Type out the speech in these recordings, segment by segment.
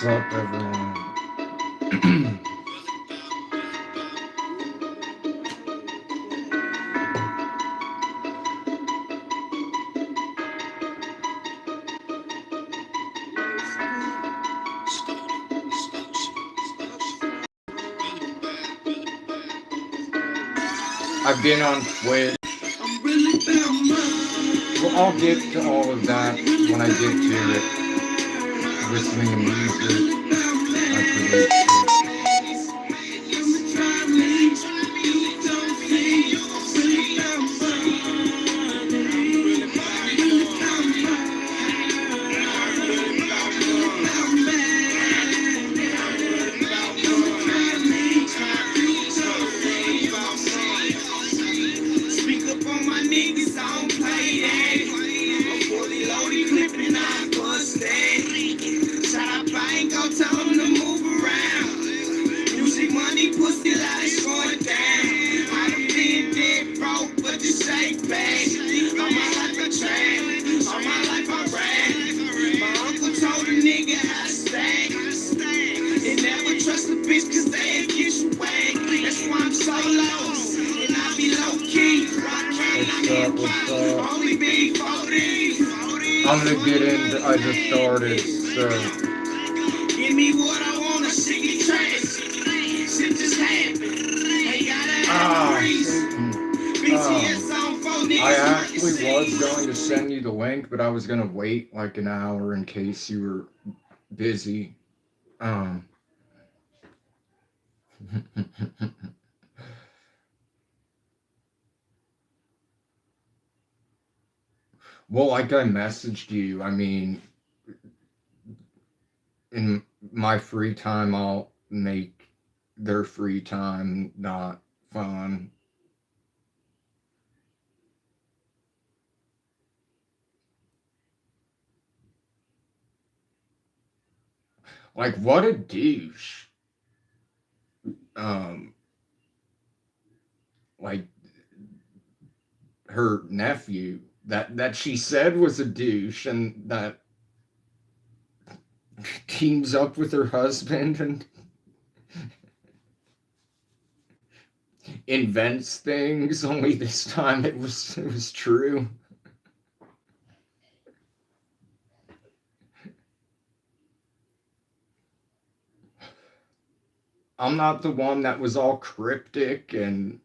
What's up, everyone? I've been on Twitch. Well, I'll get to all of that when I get to it. Listening to music, I produce What's up? I'm gonna get into. I just started, so. I actually was going to send you the link, but I was gonna wait like an hour in case you were busy. Well, like I messaged you, I mean, in my free time, I'll make their free time not fun. Like, what a douche. Like, her nephew that she said was a douche and that teams up with her husband and invents things, only this time it was true. I'm not the one that was all cryptic and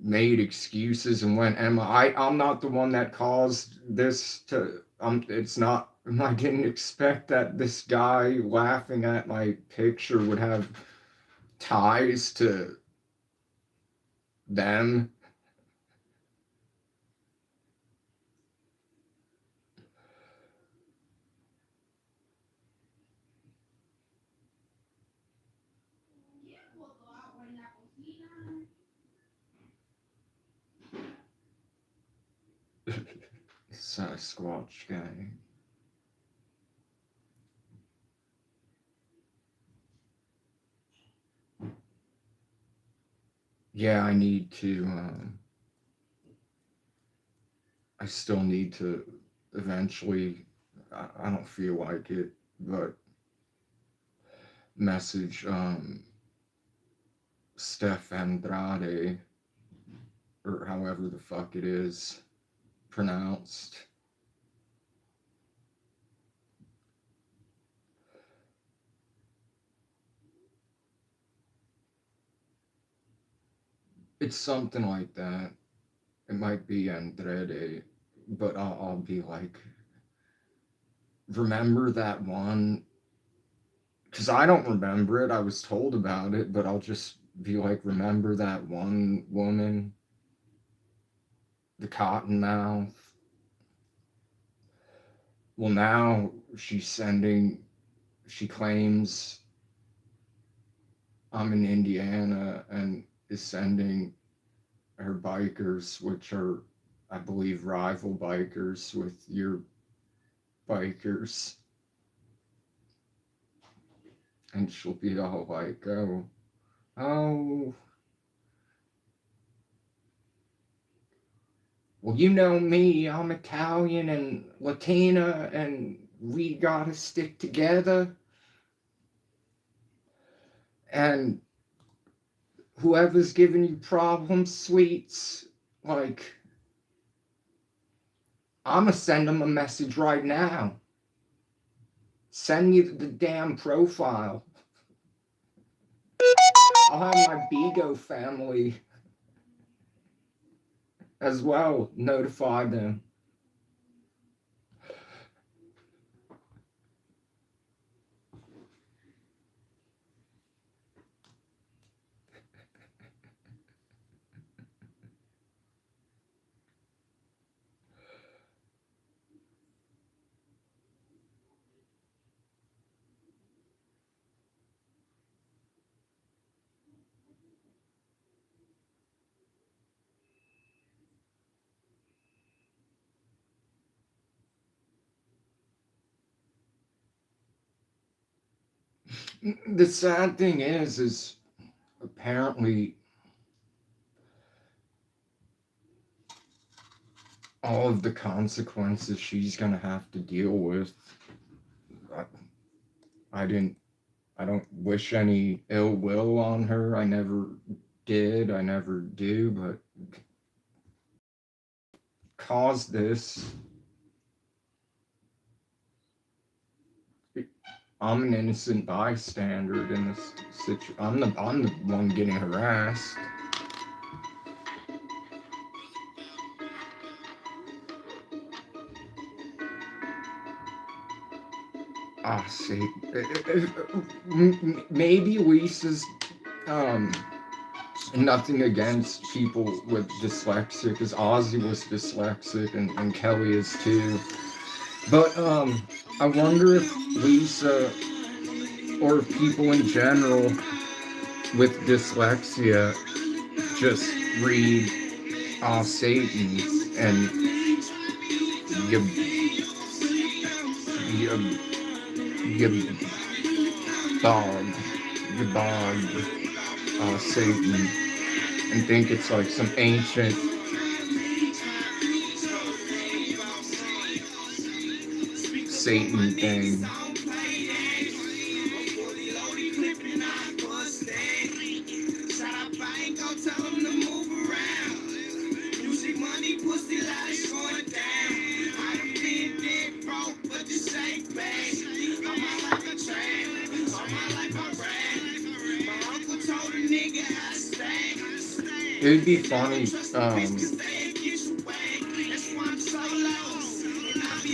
made excuses and went Emma. I'm not the one that caused this to it's not I didn't expect that this guy laughing at my picture would have ties to them. Sasquatch guy. Yeah, I need to. I still need to eventually. I don't feel like it, but message Steph Andrade, or however the fuck it is pronounced. It's something like that. It might be Andrade, but I'll be like, remember that one? Because I don't remember it. I was told about it, but I'll just be like, remember that one woman? The Cottonmouth? Well, now she claims I'm in Indiana and is sending her bikers, which are, I believe, rival bikers with your bikers. And she'll be all like, oh, well, you know me, I'm Italian and Latina, and we gotta stick together. And whoever's giving you problems, sweets, like, I'ma send them a message right now. Send me the damn profile. I'll have my Bigo family as well notify them. The sad thing is apparently all of the consequences she's gonna have to deal with. I don't wish any ill will on her. I never did. I never do. But caused this. I'm an innocent bystander in this situation. I'm the one getting harassed. Ah, see, maybe Lisa's nothing against people with dyslexia, because Ozzy was dyslexic and Kelly is too. But I wonder if Lisa or people in general with dyslexia just read Satan's and you bog Satan and think it's like some ancient Satan thing. It would be funny,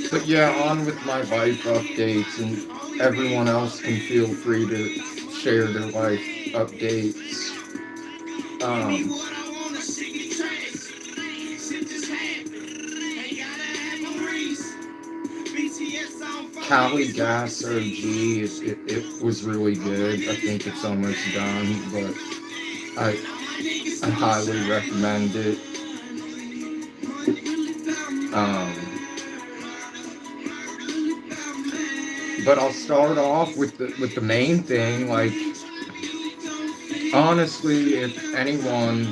but yeah, on with my life updates, and everyone else can feel free to share their life updates. Cali Gas OG, it was really good. I think it's almost done, but I highly recommend it. But I'll start off with the main thing. Like, honestly, if anyone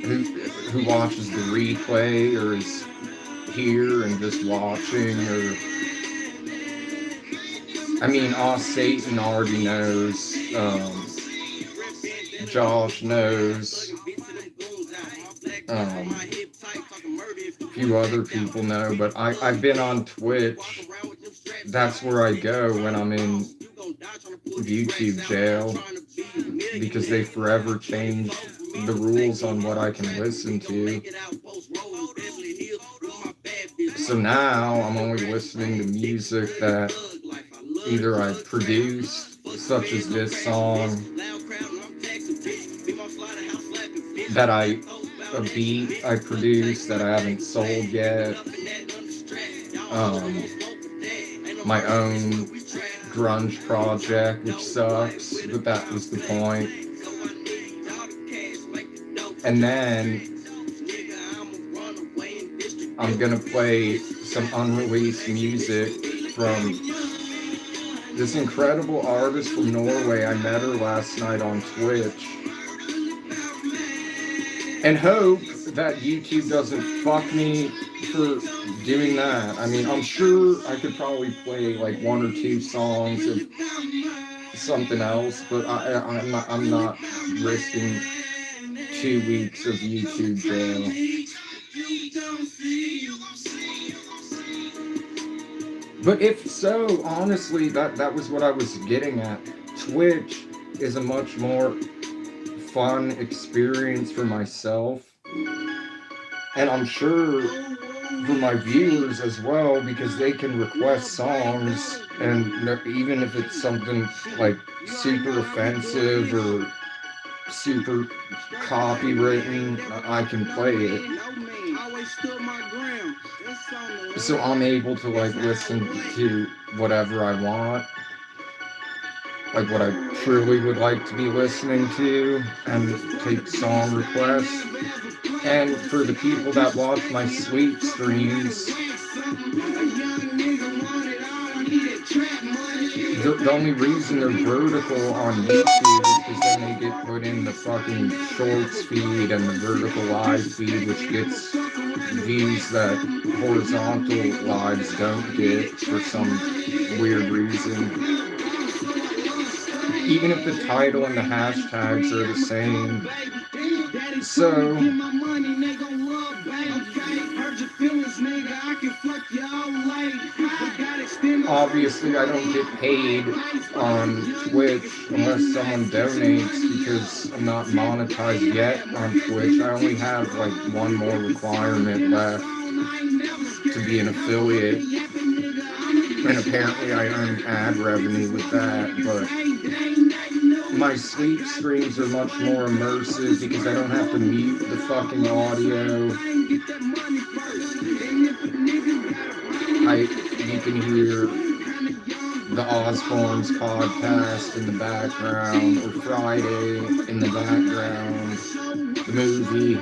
who watches the replay or is here and just watching, or I mean, Satan already knows. Josh knows. A few other people know, but I've been on Twitch. That's where I go when I'm in YouTube jail, because they forever change the rules on what I can listen to. So now I'm only listening to music that either I produced, such as this song, that a beat I produced that I haven't sold yet, my own grunge project, which sucks, but that was the point. And then I'm gonna play some unreleased music from this incredible artist from Norway. I met her last night on Twitch, and hope that YouTube doesn't fuck me for doing that. I mean, I'm sure I could probably play like one or two songs of something else, but I'm not risking 2 weeks of YouTube jail. But if so, honestly, that was what I was getting at. Twitch is a much more fun experience for myself, and I'm sure for my viewers as well, because they can request songs, and even if it's something like super offensive or super copywritten, I can play it. So I'm able to like listen to whatever I want, like what I truly would like to be listening to, and take song requests. And for the people that watch my sleep streams, the only reason they're vertical on YouTube is because then they get put in the fucking shorts feed and the vertical live feed, which gets views that horizontal lives don't get for some weird reason. Even if the title and the hashtags are the same. So obviously I don't get paid on Twitch unless someone donates, because I'm not monetized yet on Twitch. I only have like one more requirement left to be an affiliate, and apparently I earn ad revenue with that. But my sleep streams are much more immersive because I don't have to mute the fucking audio. You can hear the Osbournes podcast in the background, or Friday in the background, the movie.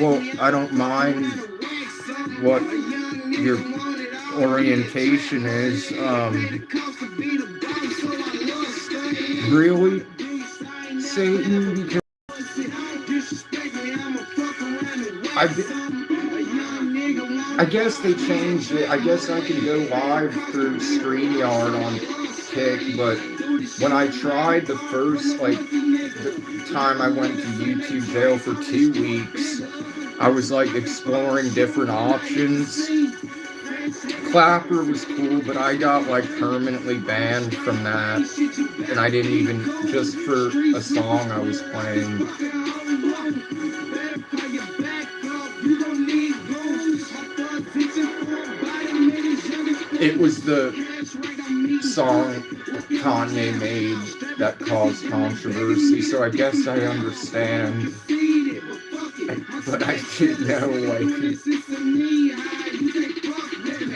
Well, I don't mind what your orientation is. Really, Satan? Because I guess they changed it. I guess I can go live through StreamYard on Kick, but when I tried the first, the time I went to YouTube jail for 2 weeks, I was exploring different options. Clapper was cool, but I got permanently banned from that, and I didn't even, just for a song I was playing. It was the song Kanye made that caused controversy, so I guess I understand. But I didn't know,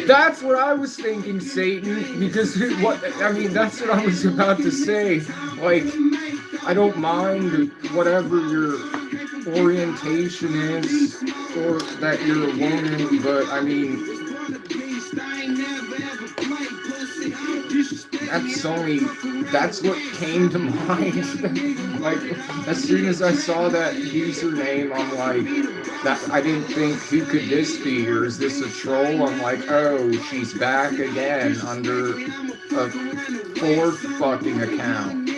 that's what I was thinking, Satan, because that's what I was about to say. I don't mind whatever your orientation is, or that you're a woman, but that's what came to mind. As soon as I saw that username, I'm that I didn't think, who could this be, or is this a troll? I'm oh, she's back again under a fourth fucking account.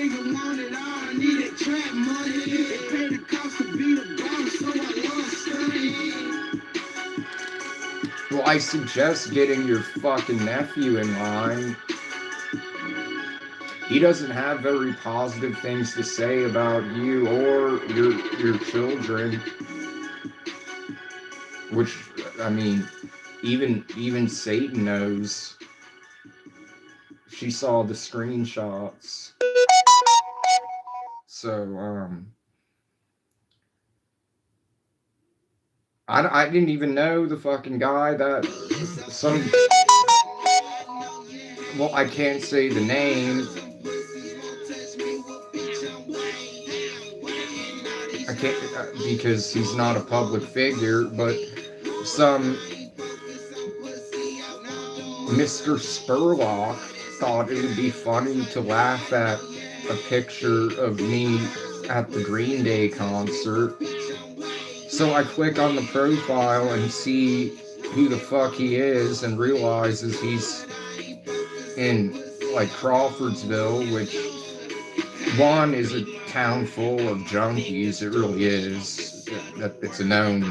Well, I suggest getting your fucking nephew in line. He doesn't have very positive things to say about you or your children. Which, even Satan knows. She saw the screenshots. So, I didn't even know the fucking guy that well, I can't say the name. I can't, because he's not a public figure, but some Mr. Spurlock thought it would be funny to laugh at a picture of me at the Green Day concert. So I click on the profile and see who the fuck he is and realizes he's in like Crawfordsville, which one is a town full of junkies. It really is. It's a known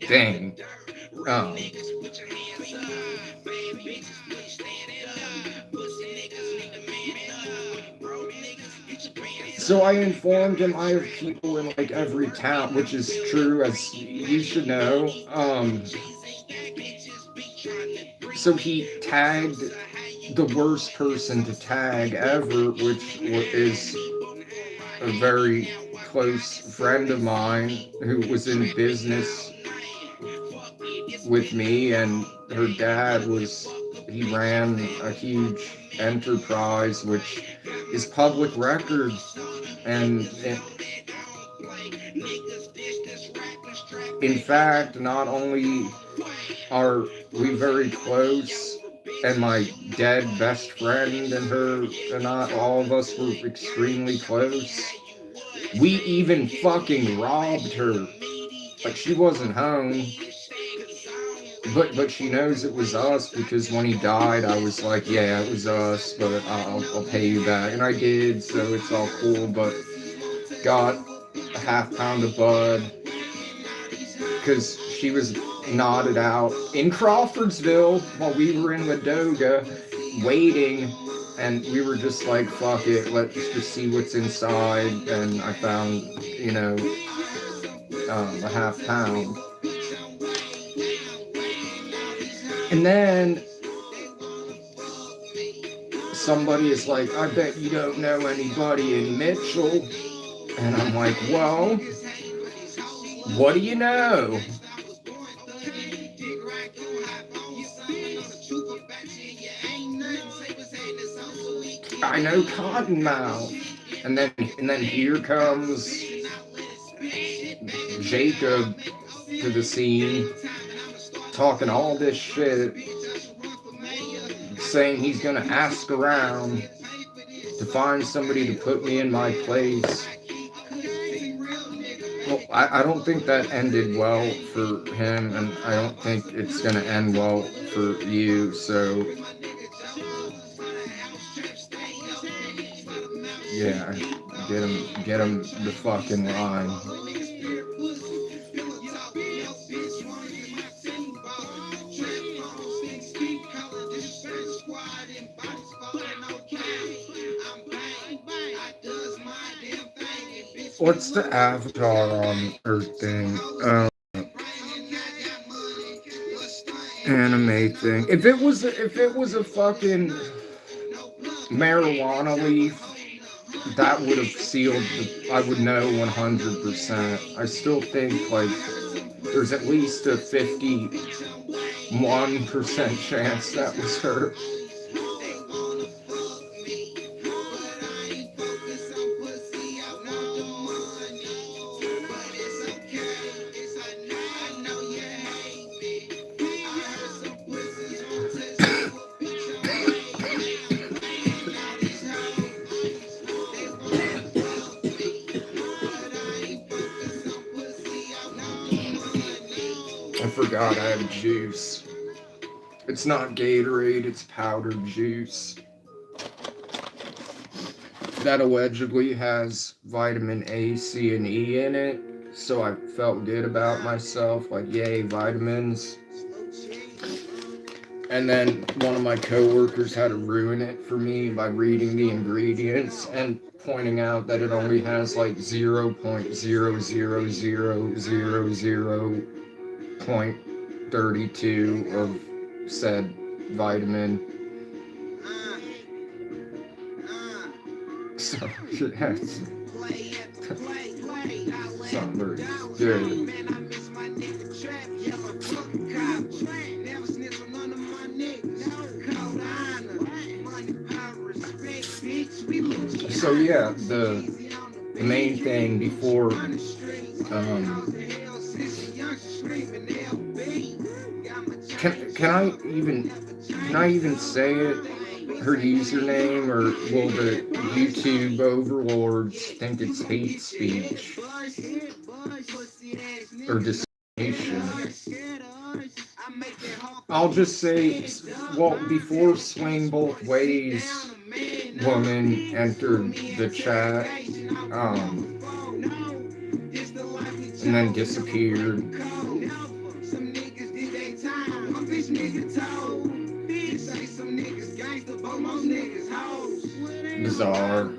thing. So I informed him I have people in like every town, which is true, as you should know. So he tagged the worst person to tag ever, which is a very close friend of mine who was in business with me, and her dad he ran a huge enterprise, which is public record, and in fact, not only are we very close, and my dead best friend and her and all of us were extremely close, we even fucking robbed her. Like, she wasn't home, but she knows it was us, because when he died, I was like, yeah, it was us, but I'll pay you back. And I did, so it's all cool, but got a half-pound of bud, because she was nodded out in Crawfordsville while we were in Ladoga waiting, and we were just like, fuck it, let's just see what's inside. And I found, a half pound. And then somebody is like, I bet you don't know anybody in Mitchell. And I'm like, well, what do you know? I know Cottonmouth. And then here comes Jacob to the scene, talking all this shit, saying he's gonna ask around to find somebody to put me in my place. Well, I don't think that ended well for him, and I don't think it's gonna end well for you, so yeah, get him the fucking line. What's the avatar on her thing? Anime thing. If it was a fucking marijuana leaf, that would have sealed I would know 100%. I still think, like, there's at least a 51% chance that was her. I forgot I have juice. It's not Gatorade, it's powdered juice. That allegedly has vitamin A, C, and E in it. So I felt good about myself, like, yay, vitamins. And then one of my coworkers had to ruin it for me by reading the ingredients and pointing out that it only has like 0.00000.32 of said vitamin. So, yeah, it's not very good. So yeah, the main thing before Can I even say it? Her username, or will the YouTube overlords think it's hate speech or discrimination? I'll just say, well, before Swing Both Ways woman entered the chat, um, and then disappeared. Bizarre.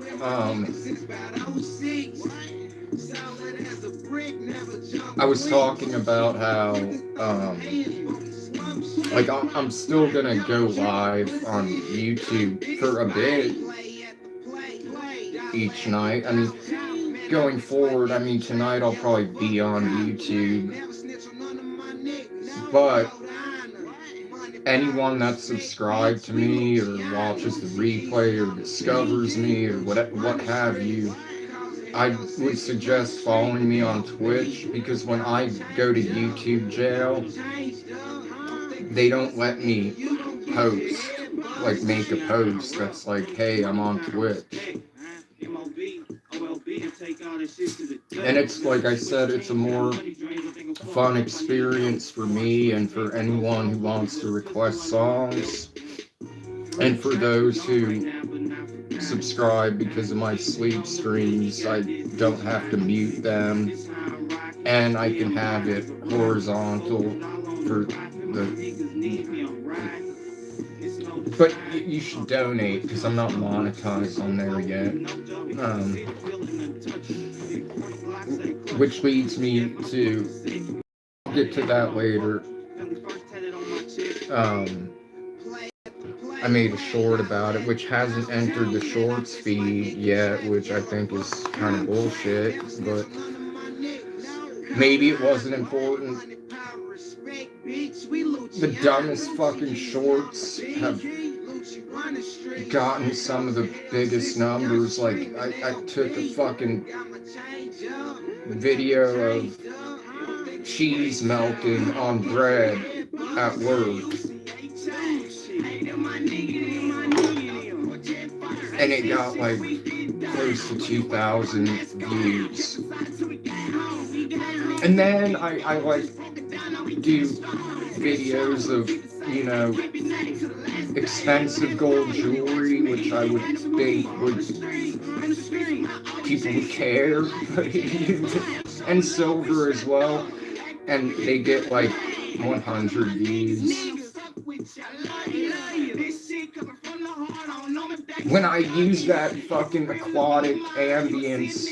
I was talking about how, like, I'm still gonna go live on YouTube for a bit each night. I mean, going forward, I mean, tonight I'll probably be on YouTube, but anyone that's subscribed to me or watches the replay or discovers me or what have you, I would suggest following me on Twitch, because when I go to YouTube jail, they don't let me post, like make a post that's like, hey, I'm on Twitch. And it's like I said, it's a more fun experience for me and for anyone who wants to request songs, and for those who subscribe because of my sleep streams. I don't have to mute them, and I can have it horizontal for the. But you should donate, because I'm not monetized on there yet. Which leads me to get to that later. I made a short about it, which hasn't entered the shorts feed yet, which I think is kind of bullshit, but maybe it wasn't important. The dumbest fucking shorts have gotten some of the biggest numbers. Like, I took a fucking video of cheese melting on bread at work, and it got like close to 2,000 views. And then I like do videos of, you know, expensive gold jewelry, which I would think people would care, and silver as well, and they get like 100 views. When I use that fucking aquatic ambience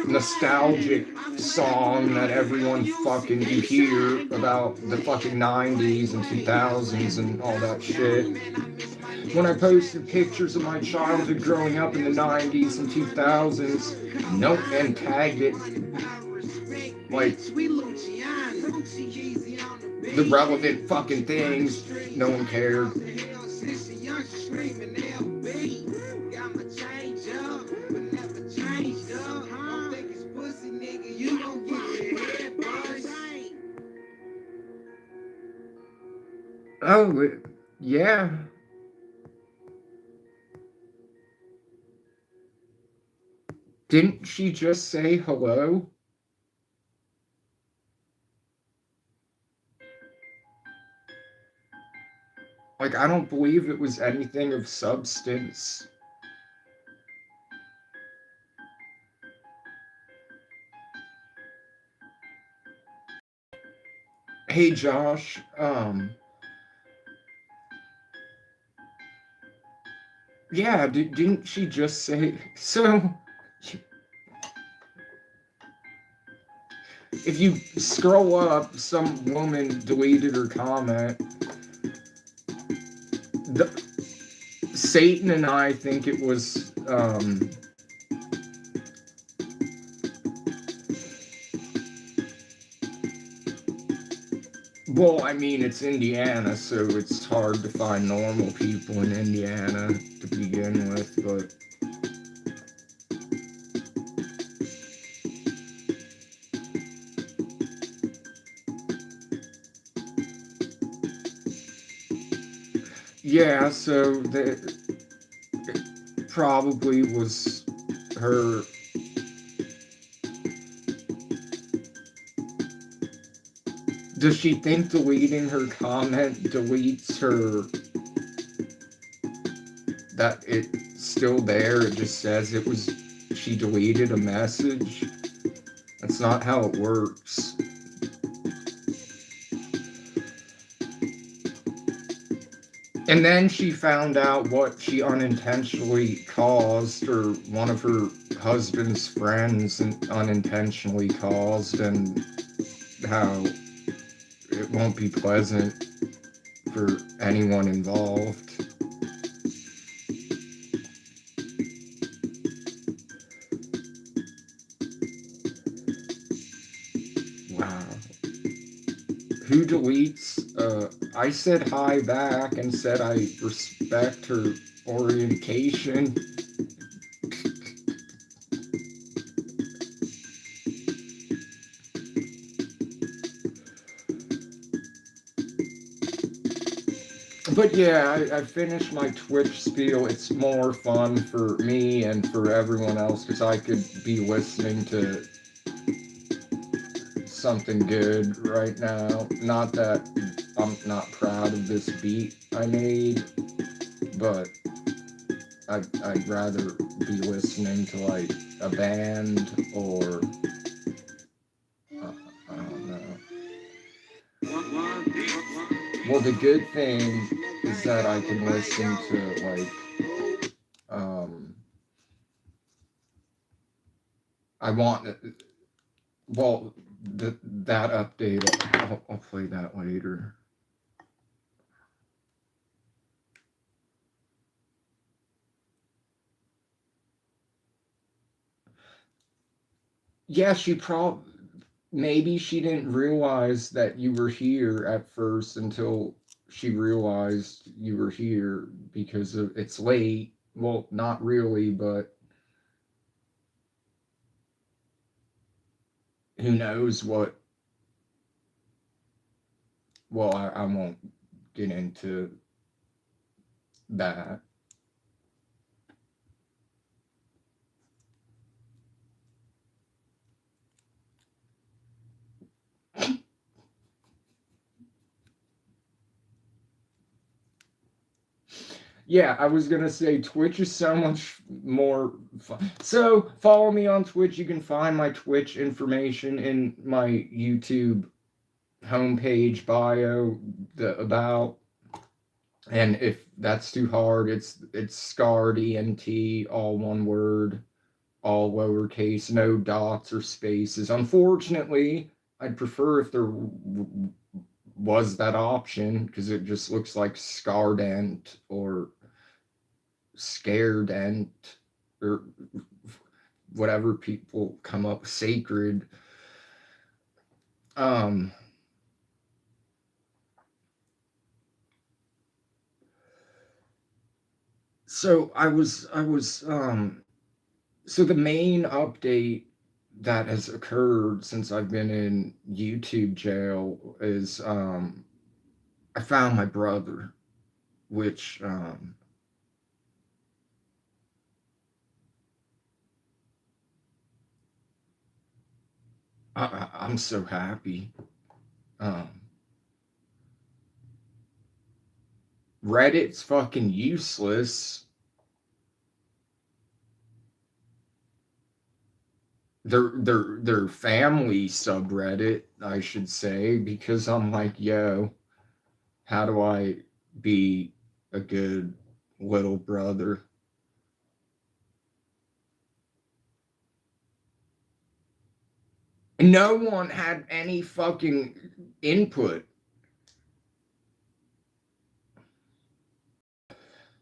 nostalgic song that everyone fucking you hear about the fucking 90s and 2000s and all that shit. When I posted pictures of my childhood growing up in the 90s and 2000s, nope, and tagged it like the relevant fucking things, no one cared. Oh, yeah. Didn't she just say hello? Like, I don't believe it was anything of substance. Hey, Josh, yeah, didn't she just say, so, if you scroll up, some woman deleted her comment. Satan and I think it was, well, I mean, it's Indiana, so it's hard to find normal people in Indiana to begin with, but Yeah, so it probably was her. Does she think deleting her comment deletes her, that it's still there? It just says it was, she deleted a message. That's not how it works. And then she found out what she unintentionally caused, or one of her husband's friends unintentionally caused, and how it won't be pleasant for anyone involved. Wow. Who deletes? I said hi back and said I respect her orientation. But yeah, I finished my Twitch spiel. It's more fun for me and for everyone else because I could be listening to something good right now. Not that I'm not proud of this beat I made, but I'd rather be listening to like a band or I don't know. Well, the good thing is that I can listen to like I want, well, that update. I'll play that later. Yeah, maybe she didn't realize that you were here at first until she realized you were here because it's late. Well, not really, but who knows what. Well, I won't get into that. Yeah, I was gonna say Twitch is so much more fun. So follow me on Twitch. You can find my Twitch information in my YouTube homepage bio, the about. And if that's too hard, it's Scarred ENT, all one word, all lowercase, no dots or spaces. Unfortunately, I'd prefer if there was that option because it just looks like Scardent or Scaredent or whatever people come up sacred. Um, so so the main update that has occurred since I've been in YouTube jail is I found my brother, which I'm so happy. Um, Reddit's fucking useless. Their family subreddit, I should say, because I'm like, yo, how do I be a good little brother? No one had any fucking input.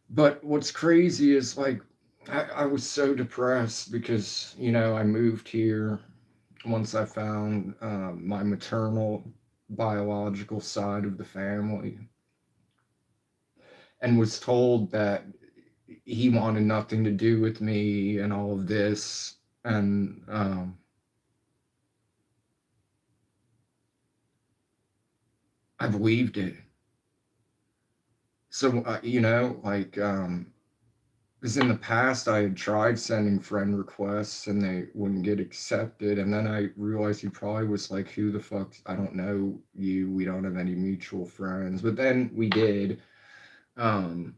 But what's crazy is like I was so depressed because I moved here once I found my maternal biological side of the family, and was told that he wanted nothing to do with me and all of this, and I believed it. So, like, because in the past I had tried sending friend requests and they wouldn't get accepted. And then I realized he probably was like, who the fuck? I don't know you. We don't have any mutual friends. But then we did. Um,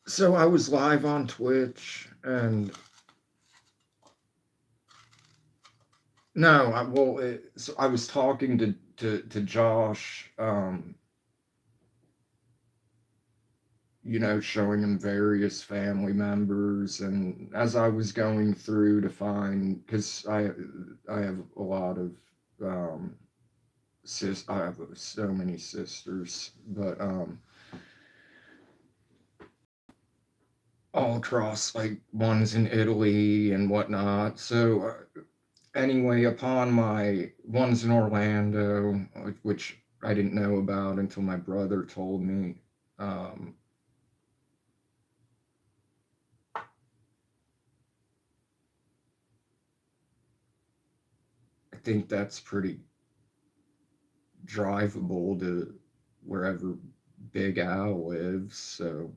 so I was live on Twitch and no, so I was talking to Josh, showing him various family members, and as I was going through to find, because I have a lot of I have so many sisters, but all across, like ones in Italy and whatnot. So anyway, upon my ones in Orlando, which I didn't know about until my brother told me. Um, I think that's pretty drivable to wherever Big Al lives. So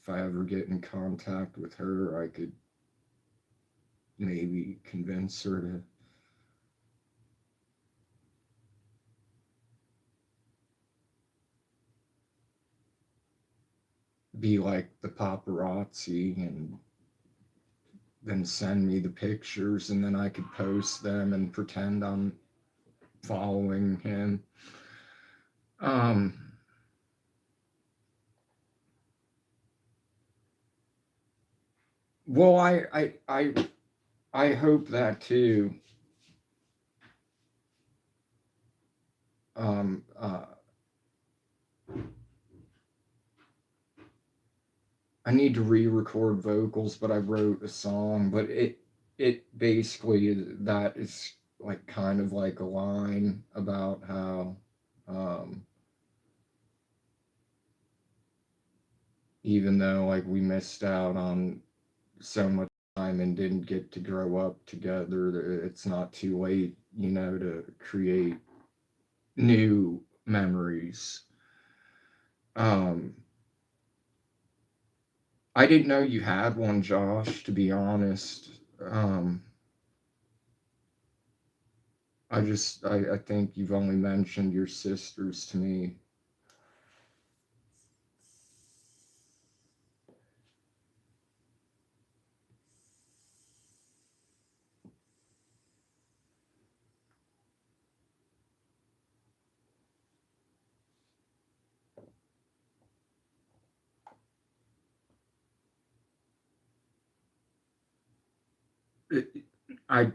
if I ever get in contact with her, I could maybe convince her to be like the paparazzi and then send me the pictures and then I could post them and pretend I'm following him. Um, well, I hope that too. Um, uh, I need to re-record vocals, but I wrote a song, but it basically that is like kind of like a line about how um, even though like we missed out on so much time and didn't get to grow up together, it's not too late, to create new memories. Um, I didn't know you had one, Josh, to be honest. Um, I think you've only mentioned your sisters to me. It, I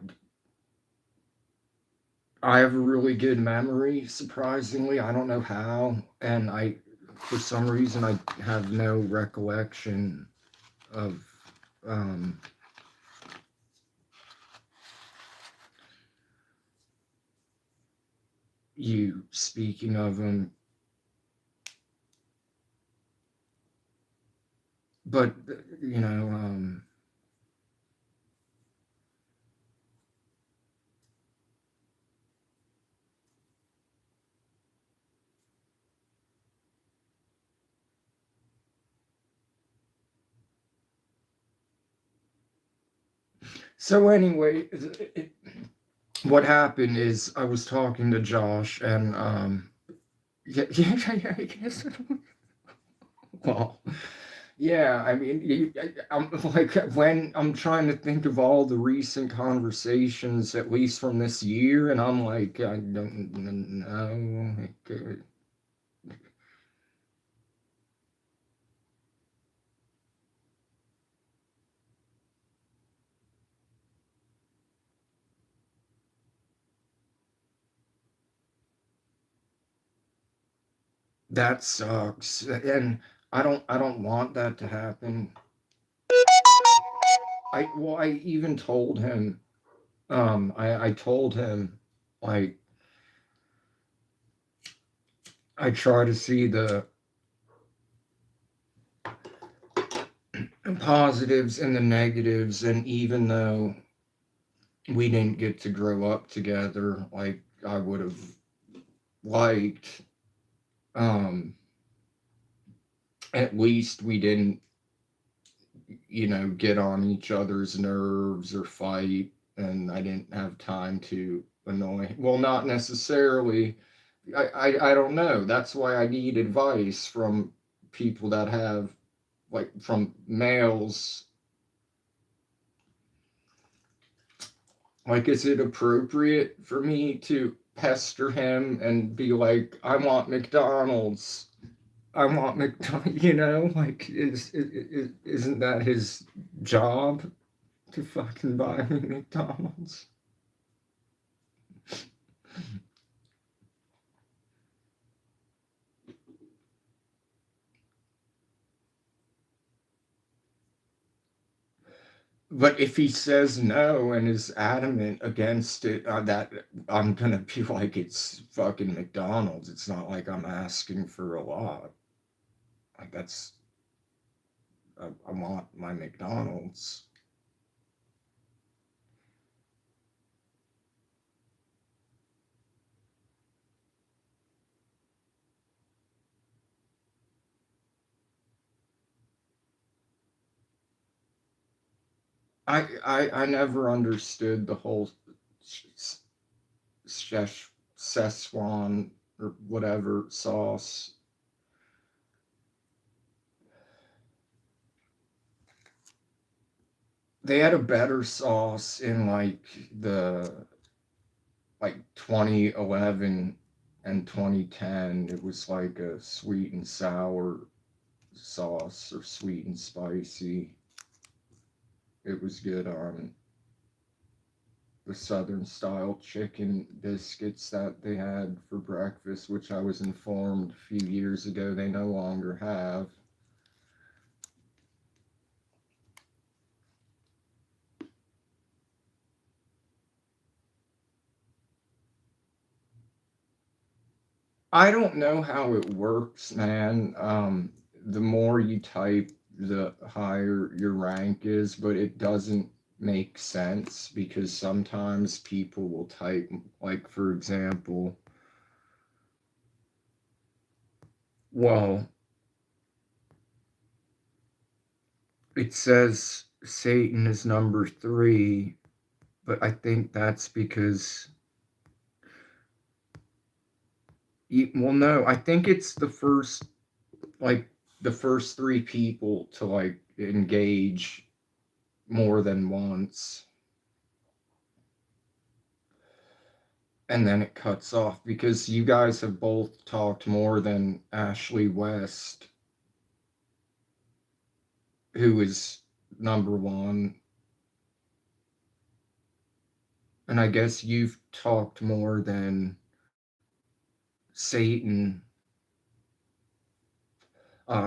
I have a really good memory, surprisingly. I don't know how, and for some reason, I have no recollection of um, you speaking of them. But you know, so anyway, what happened is I was talking to Josh, and yeah, yeah, I guess. Well, yeah, I mean, I'm like when I'm trying to think of all the recent conversations, at least from this year, and I'm like, I don't know. That sucks, and I don't want that to happen. I even told him, I told him, like, I try to see the positives and the negatives, and even though we didn't get to grow up together like I would have liked. Um, at least we didn't, get on each other's nerves or fight, and I didn't have time to annoy. Well, not necessarily. I don't know. That's why I need advice from people that have, like, from males. Like, is it appropriate for me to pester him and be like, I want McDonald's? I want McDonald's, like, isn't that his job to fucking buy me McDonald's? But if he says no and is adamant against it, that I'm gonna be like, it's fucking McDonald's. It's not like I'm asking for a lot. Like, I want my McDonald's. I never understood the whole Szechuan or whatever sauce. They had a better sauce in the like 2011 and 2010. It was like a sweet and sour sauce or sweet and spicy. It was good on the southern style chicken biscuits that they had for breakfast, which I was informed a few years ago they no longer have. I don't know how it works, man. The more you type, the higher your rank is, but it doesn't make sense because sometimes people will type, like, for example, well, it says Satan is number 3, but I think that's because, well, no, I think it's like, the first 3 people to, like, engage more than once. And then it cuts off because you guys have both talked more than Ashley West, who is number 1. And I guess you've talked more than Satan.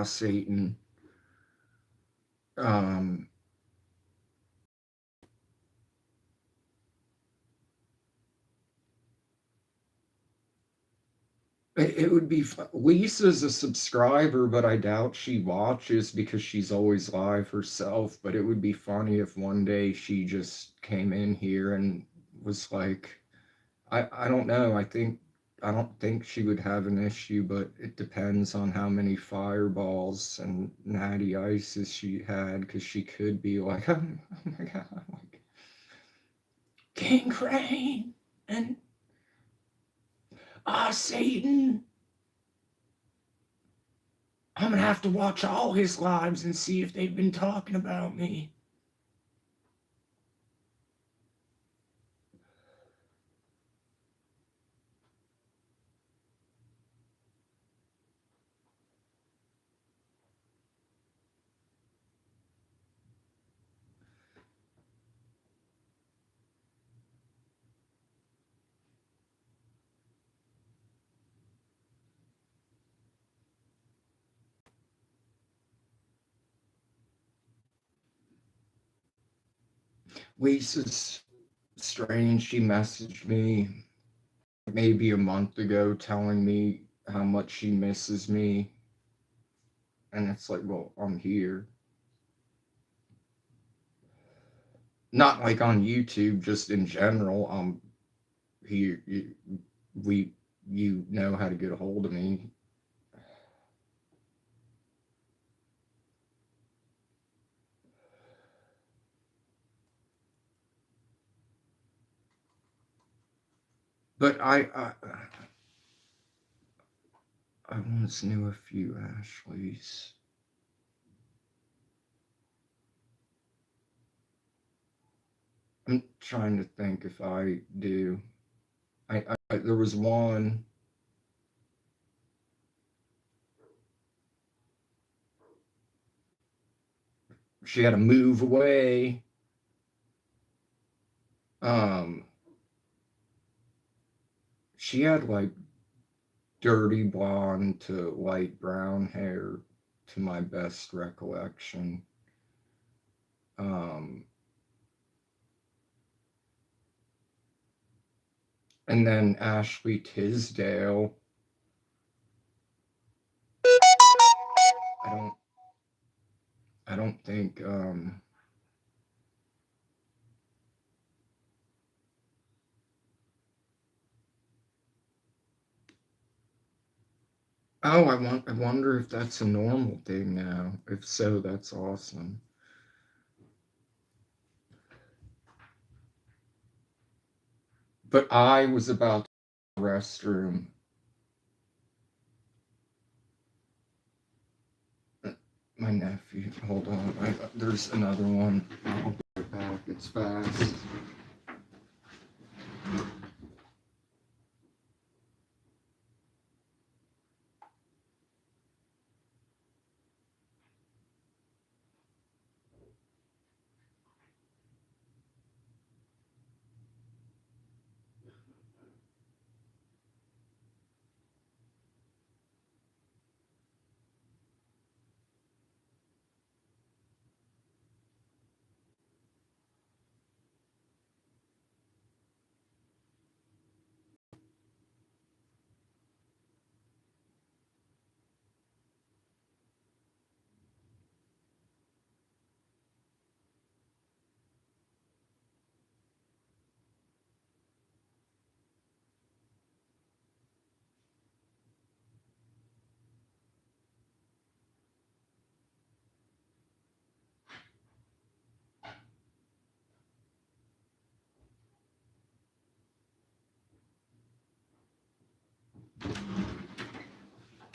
Satan. Um, it would be Lisa's a subscriber, but I doubt she watches because she's always live herself. But it would be funny if one day she just came in here and was like, I don't know. I don't think she would have an issue, but it depends on how many fireballs and natty ices she had, because she could be like, oh my god, like King Crane and Satan. I'm gonna have to watch all his lives and see if they've been talking about me. Lisa's strange. She messaged me maybe a month ago telling me how much she misses me. And it's like, well, I'm here. not like on YouTube, just in general. He, we, you know how to get a hold of me. But I once knew a few Ashleys. I'm trying to think if I do. There was one. She had to move away. Um, she had like dirty blonde to light brown hair, to my best recollection. Um, and then Ashley Tisdale. I don't. I don't think. Oh, I wonder if that's a normal thing now. If so, that's awesome. But I was about to go to the restroom. My nephew. Hold on. There's another one. I'll be right back. It's fast.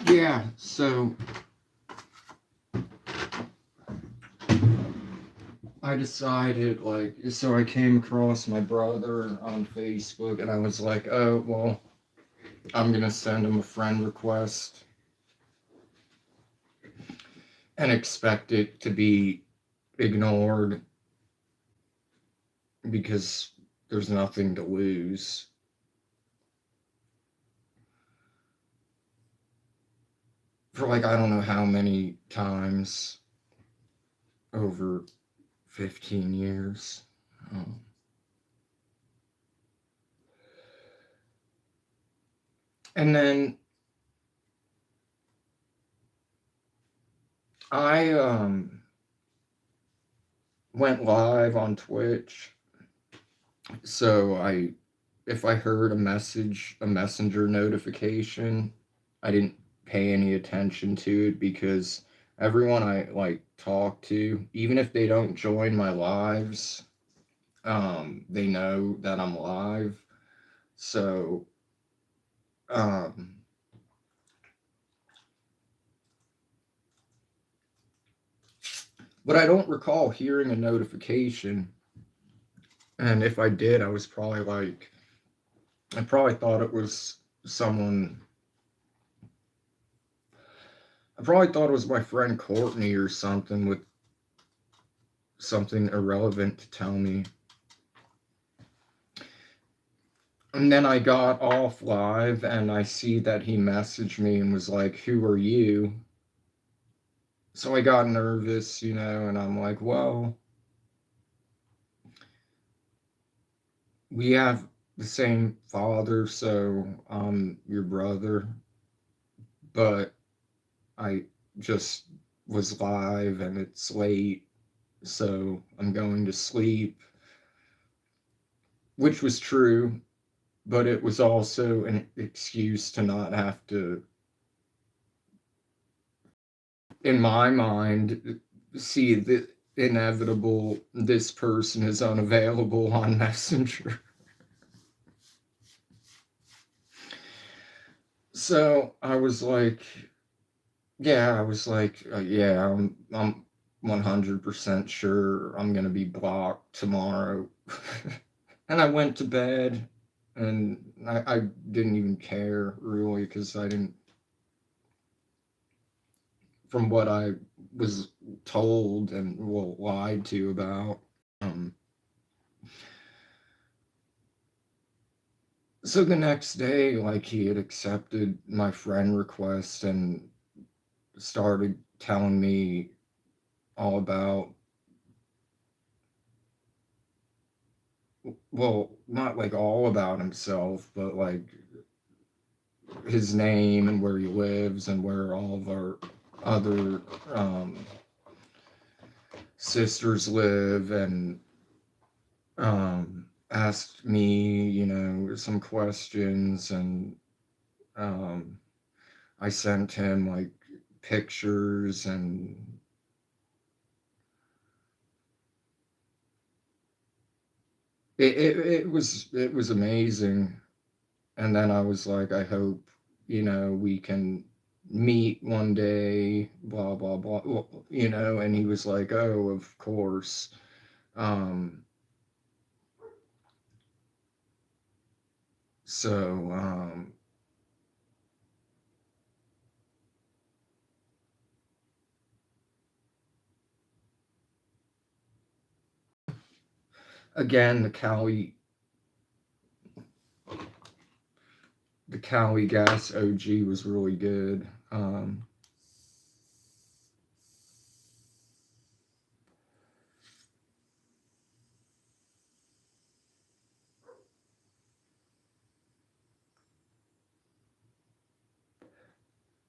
Yeah. So I decided, like, so I came across my brother on Facebook, and I was like, oh well, I'm gonna send him a friend request and expect it to be ignored because there's nothing to lose. For like, I don't know how many times over 15 years. Um, and then I went live on Twitch. So if I heard a messenger notification, I didn't pay any attention to it because everyone I like talk to, even if they don't join my lives, they know that I'm live. So, um, but I don't recall hearing a notification. And if I did, I probably thought it was someone, I probably thought it was my friend Courtney or something with something irrelevant to tell me. And then I got off live and I see that he messaged me and was like, "Who are you?" So I got nervous, and I'm like, "Well, we have the same father, so I'm your brother." But I just was live and it's late, so I'm going to sleep. which was true, but it was also an excuse to not have to, in my mind, see the inevitable this person is unavailable on Messenger. So I was like, yeah, I'm 100% sure I'm gonna be blocked tomorrow. And I went to bed, and I didn't even care really, because I didn't, from what I was told and, well, lied to about. Um, so the next day, like, he had accepted my friend request and started telling me all about, well, not like all about himself, but like his name and where he lives and where all of our other sisters live, and asked me, some questions, and um, I sent him like pictures, and it was amazing. And then I was like, I hope, we can meet one day, blah blah blah, well, and he was like, oh, of course. um so again, the Cali gas OG was really good.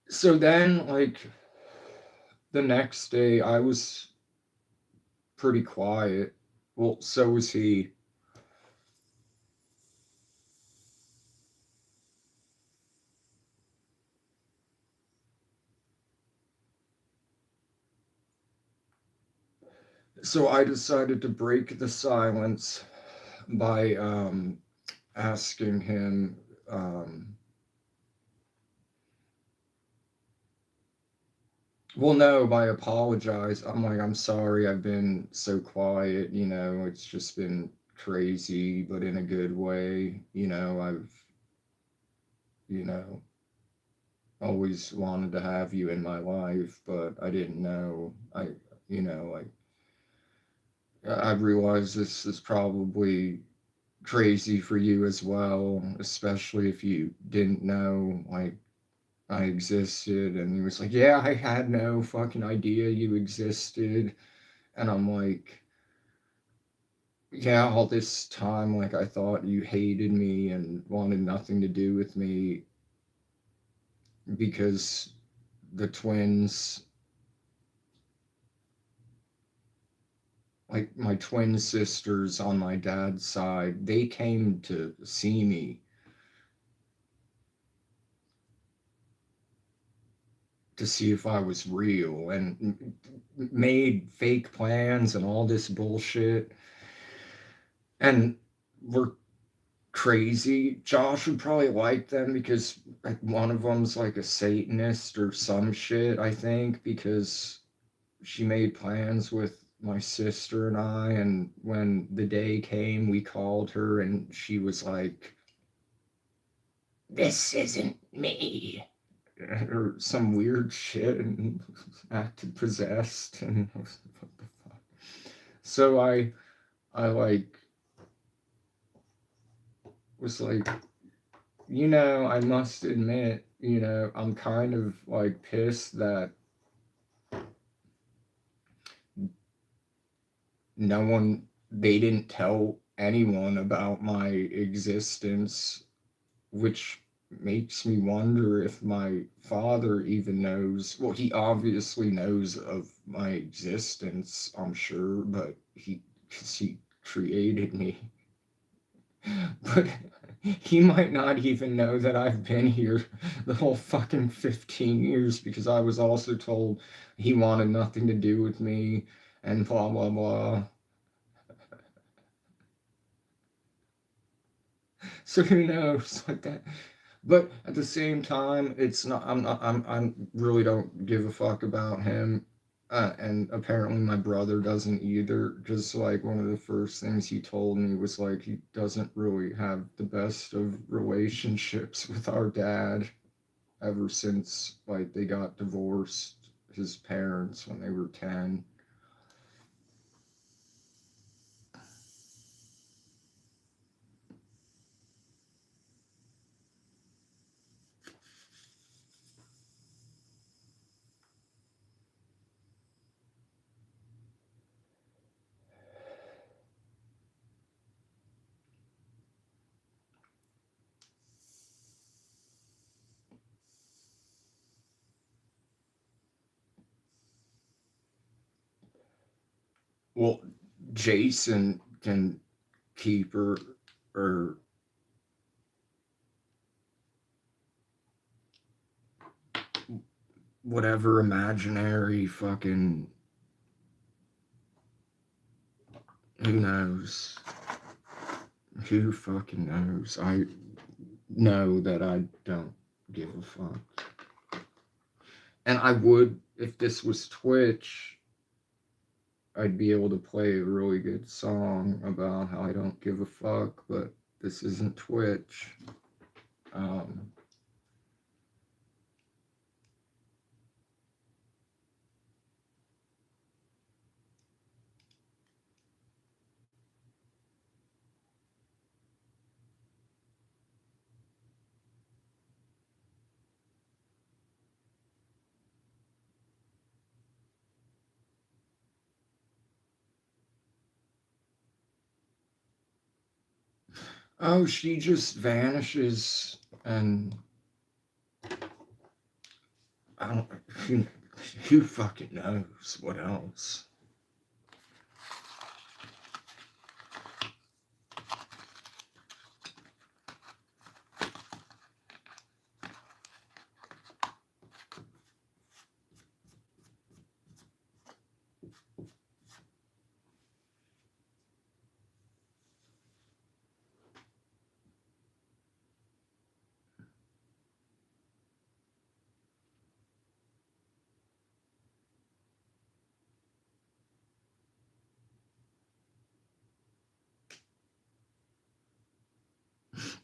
So then, like, the next day I was pretty quiet. Well, so was he. So I decided to break the silence by asking him, well, no, by apologize. I'm like, I'm sorry I've been so quiet, it's just been crazy, but in a good way. I've, you know, always wanted to have you in my life, but I didn't know. Like, I realize this is probably crazy for you as well, especially if you didn't know, like, I existed. And he was like, yeah, I had no fucking idea you existed. And I'm like, yeah, all this time, like, I thought you hated me and wanted nothing to do with me because the twins, like my twin sisters on my dad's side, they came to see me to see if I was real, and made fake plans and all this bullshit. And we're crazy. Josh would probably like them because, like, one of them's like a Satanist or some shit, I think, because she made plans with my sister and I, and when the day came, we called her, and she was like, "This isn't me," or some weird shit, and acted possessed, and I was like, what the fuck? So I like was like, I must admit, I'm kind of like pissed that they didn't tell anyone about my existence, which makes me wonder if my father even knows. Well, he obviously knows of my existence, I'm sure, but because he created me. But he might not even know that I've been here the whole fucking 15 years because I was also told he wanted nothing to do with me and blah blah blah. So who knows like that. But at the same time, it's not. I'm really don't give a fuck about him, and apparently my brother doesn't either. Just like one of the first things he told me was like he doesn't really have the best of relationships with our dad ever since like they got divorced. His parents when they were 10. Well, Jason can keep her or whatever imaginary fucking who knows? Who fucking knows? I know that I don't give a fuck. And I would, if this was Twitch, I'd be able to play a really good song about how I don't give a fuck, but this isn't Twitch. Um, oh, she just vanishes, and I don't. Who fucking knows what else?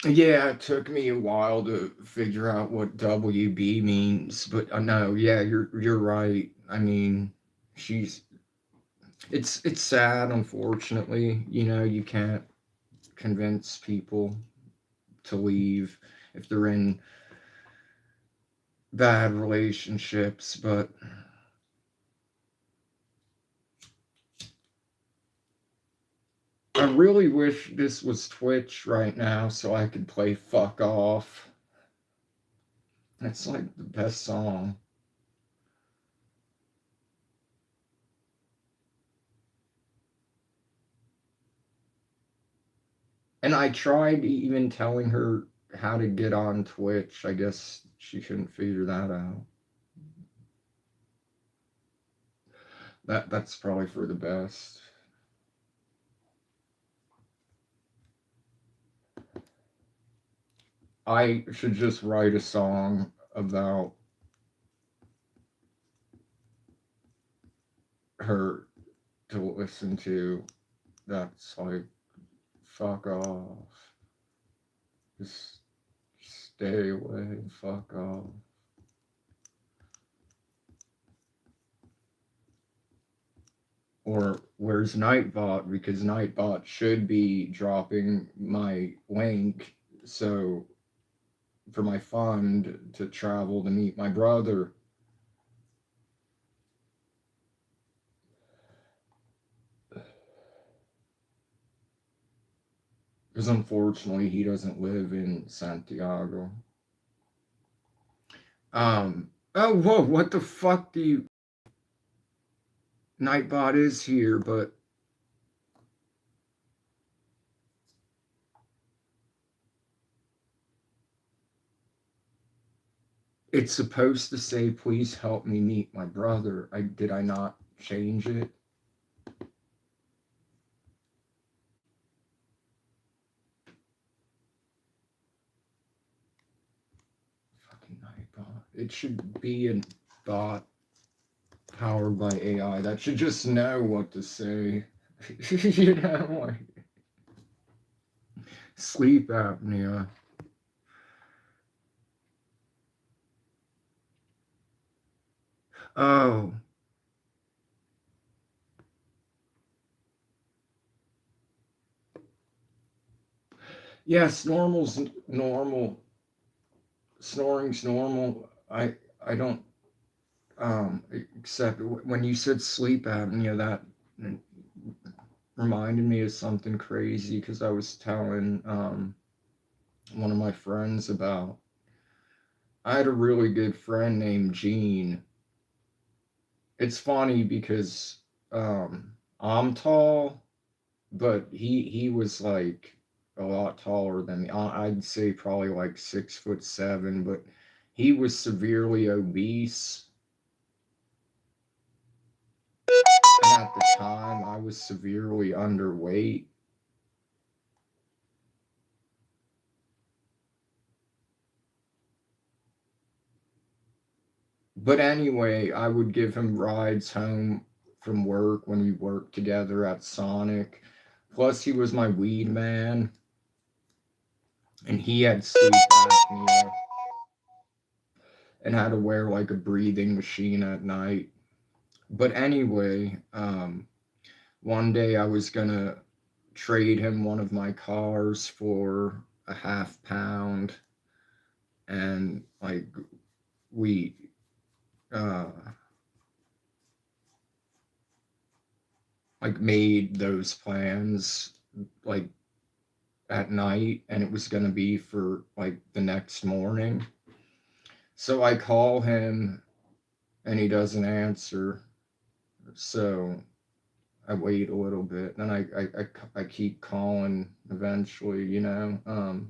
Yeah, it took me a while to figure out what WB means, but no, yeah, you're right. I mean, she's it's sad, unfortunately. You know, you can't convince people to leave if they're in bad relationships, but I really wish this was Twitch right now so I could play Fuck Off. That's like the best song. And I tried even telling her how to get on Twitch. I guess she couldn't figure that out. That's probably for the best. I should just write a song about her to listen to. That's like fuck off. Just stay away. Fuck off. Or where's Nightbot? Because Nightbot should be dropping my link so for my fund to travel to meet my brother. Because unfortunately he doesn't live in Santiago. Oh whoa, what the fuck do you Nightbot is here, but It's supposed to say, please help me meet my brother. Did I not change it? Fucking Nightbot. It should be a bot powered by AI that should just know what to say. You know, like sleep apnea. Oh, yes, normal's normal. Snoring's normal. I don't except when you said sleep apnea, that reminded me of something crazy because I was telling one of my friends about. I had a really good friend named Gene. It's funny because I'm tall, but he was like a lot taller than me. I'd say probably like 6'7", but he was severely obese. And at the time, I was severely underweight. But anyway, I would give him rides home from work when we worked together at Sonic. Plus, he was my weed man, and he had sleep apnea and had to wear like a breathing machine at night. But anyway, one day I was gonna trade him one of my cars for a half pound, and like we uh like made those plans like at night, and it was going to be for like the next morning. So I call him and he doesn't answer. So I wait a little bit, then I keep calling eventually, you know.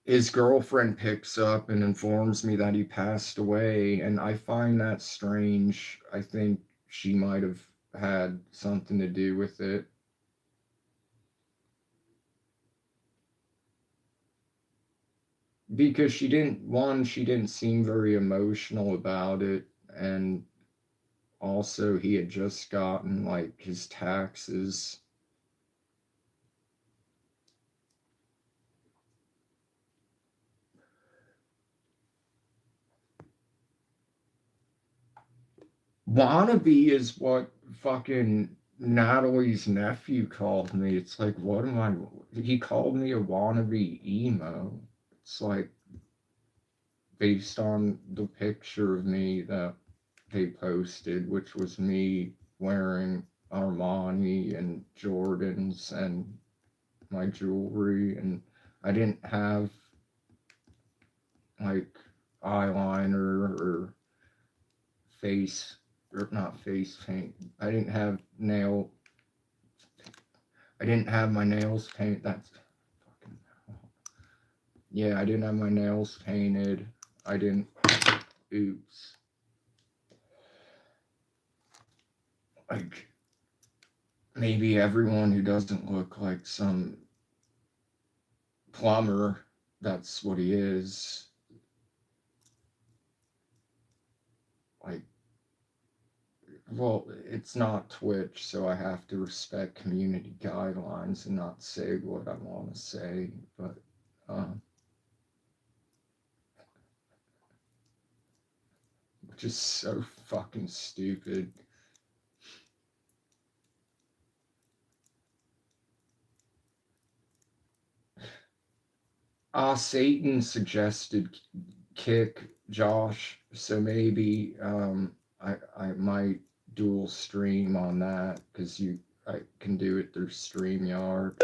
His girlfriend picks up and informs me that he passed away, and I find that strange. I think she might have had something to do with it. Because she didn't seem very emotional about it, and also he had just gotten like his taxes. Wannabe is what fucking Natalie's nephew called me. It's like, what am I? He called me a wannabe emo. It's like based on the picture of me that they posted, which was me wearing Armani and Jordans and my jewelry, and I didn't have like eyeliner or face or not face paint. I didn't have nail. I didn't have my nails painted. That's fucking. Yeah, I didn't have my nails painted. I didn't. Oops. Like maybe everyone who doesn't look like some plumber, that's what he is. Like, well, it's not Twitch, so I have to respect community guidelines and not say what I want to say. But um, which is so fucking stupid. Satan suggested kick Josh, so maybe I might dual stream on that because I can do it through StreamYard.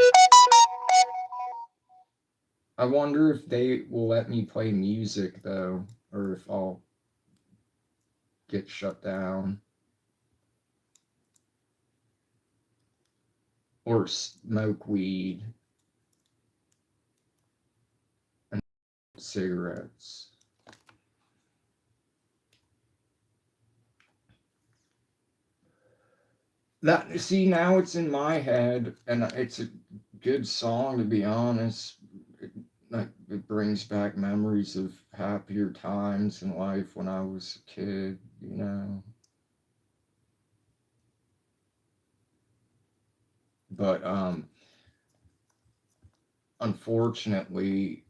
I wonder if they will let me play music though, or if I'll get shut down or smoke weed and cigarettes. That, see, now it's in my head, and it's a good song, to be honest. It, like, it brings back memories of happier times in life when I was a kid, you know. But unfortunately,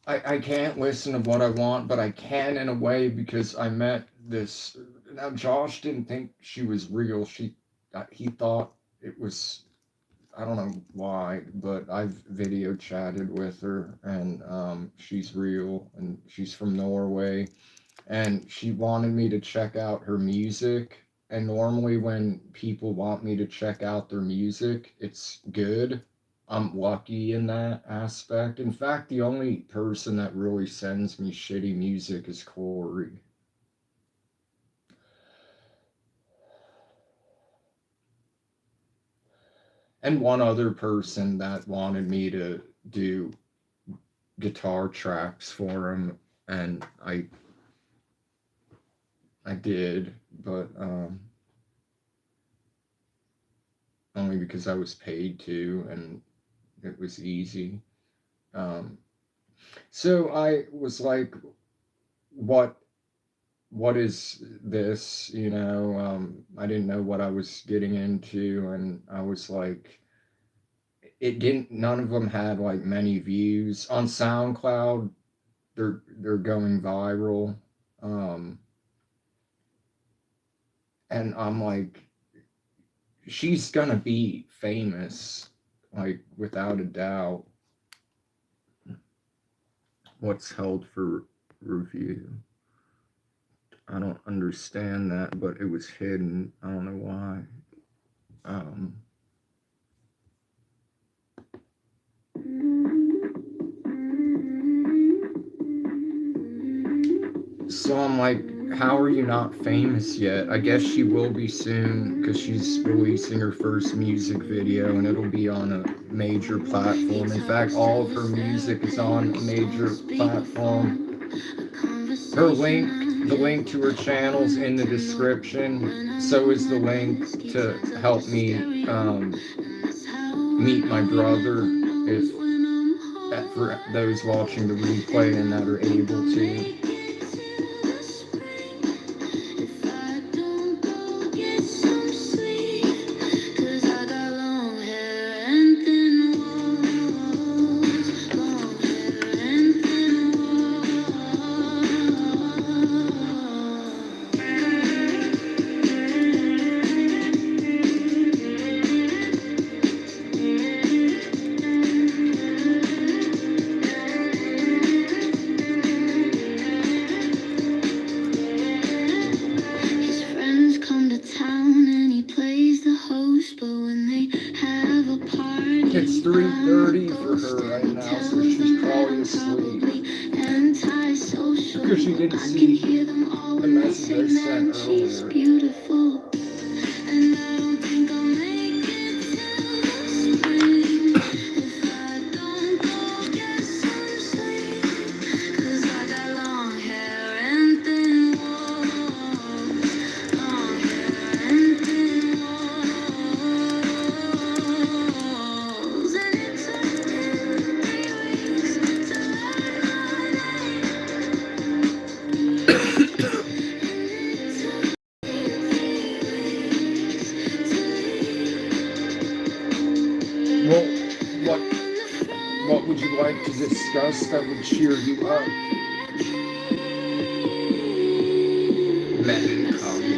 I can't listen to what I want, but I can in a way because I met this. Now Josh didn't think she was real. He thought it was, I don't know why, but I've video chatted with her, and she's real, and she's from Norway, and she wanted me to check out her music. And normally, when people want me to check out their music, it's good. I'm lucky in that aspect. In fact, the only person that really sends me shitty music is Corey. And one other person that wanted me to do guitar tracks for him, and I did, but only because I was paid to, and it was easy. Um, so I was like, "What? What is this?" You know, I didn't know what I was getting into, and I was like, it didn't. None of them had like many views on SoundCloud. They're going viral, um, and I'm like, she's gonna be famous, like without a doubt. What's held for review? I don't understand that, but it was hidden. I don't know why. Um, so I'm like, how are you not famous yet? I guess she will be soon because she's releasing her first music video, and it'll be on a major platform. In fact, all of her music is on a major platform. Her link, the link to her channel's in the description. So is the link to help me meet my brother, if for those watching the replay and that are able to. It's 3:30 for her right now, so she's probably asleep. Because she didn't see the message I sent earlier. Well, what would you like to discuss that would cheer you up? Melancholy.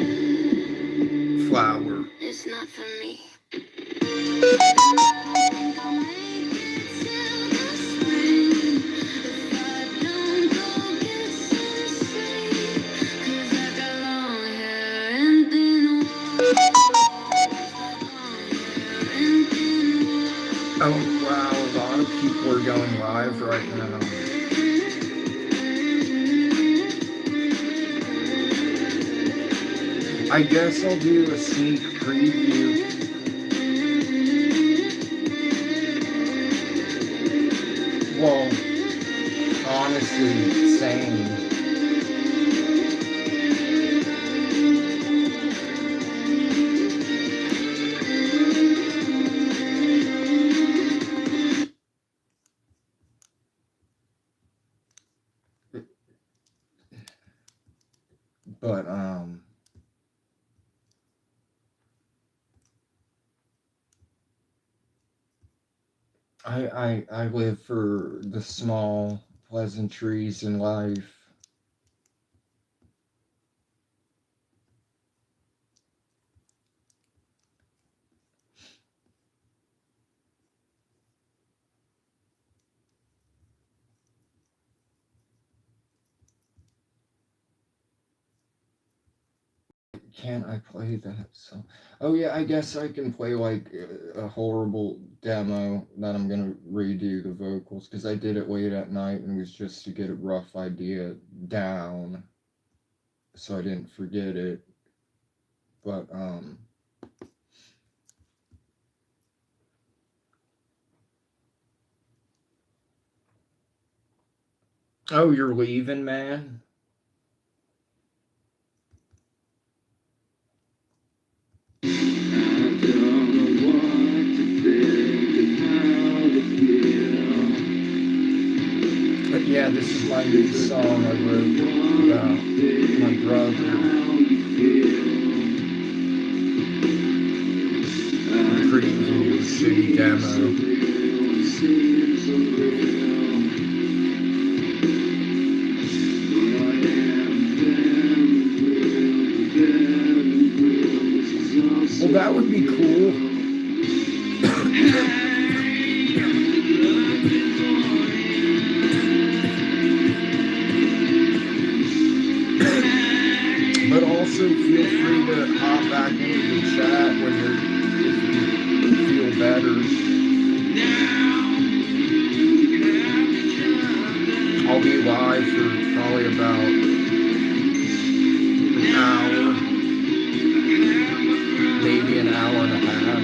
Flower. It's not for me. Oh wow, a lot of people are going live right now. I guess I'll do a sneak preview. Well, honestly, same. But I live for the small pleasantries in life. Can't I play that song? Oh yeah, I guess I can play like a horrible demo that I'm gonna redo the vocals because I did it late at night and it was just to get a rough idea down so I didn't forget it. But oh, you're leaving, man? But yeah, this is my new song I wrote about my brother. Preview shitty demo. Well, that would be cool. But also feel free to hop back into the chat when you feel better. I'll be live for probably about an hour, maybe an hour and a half.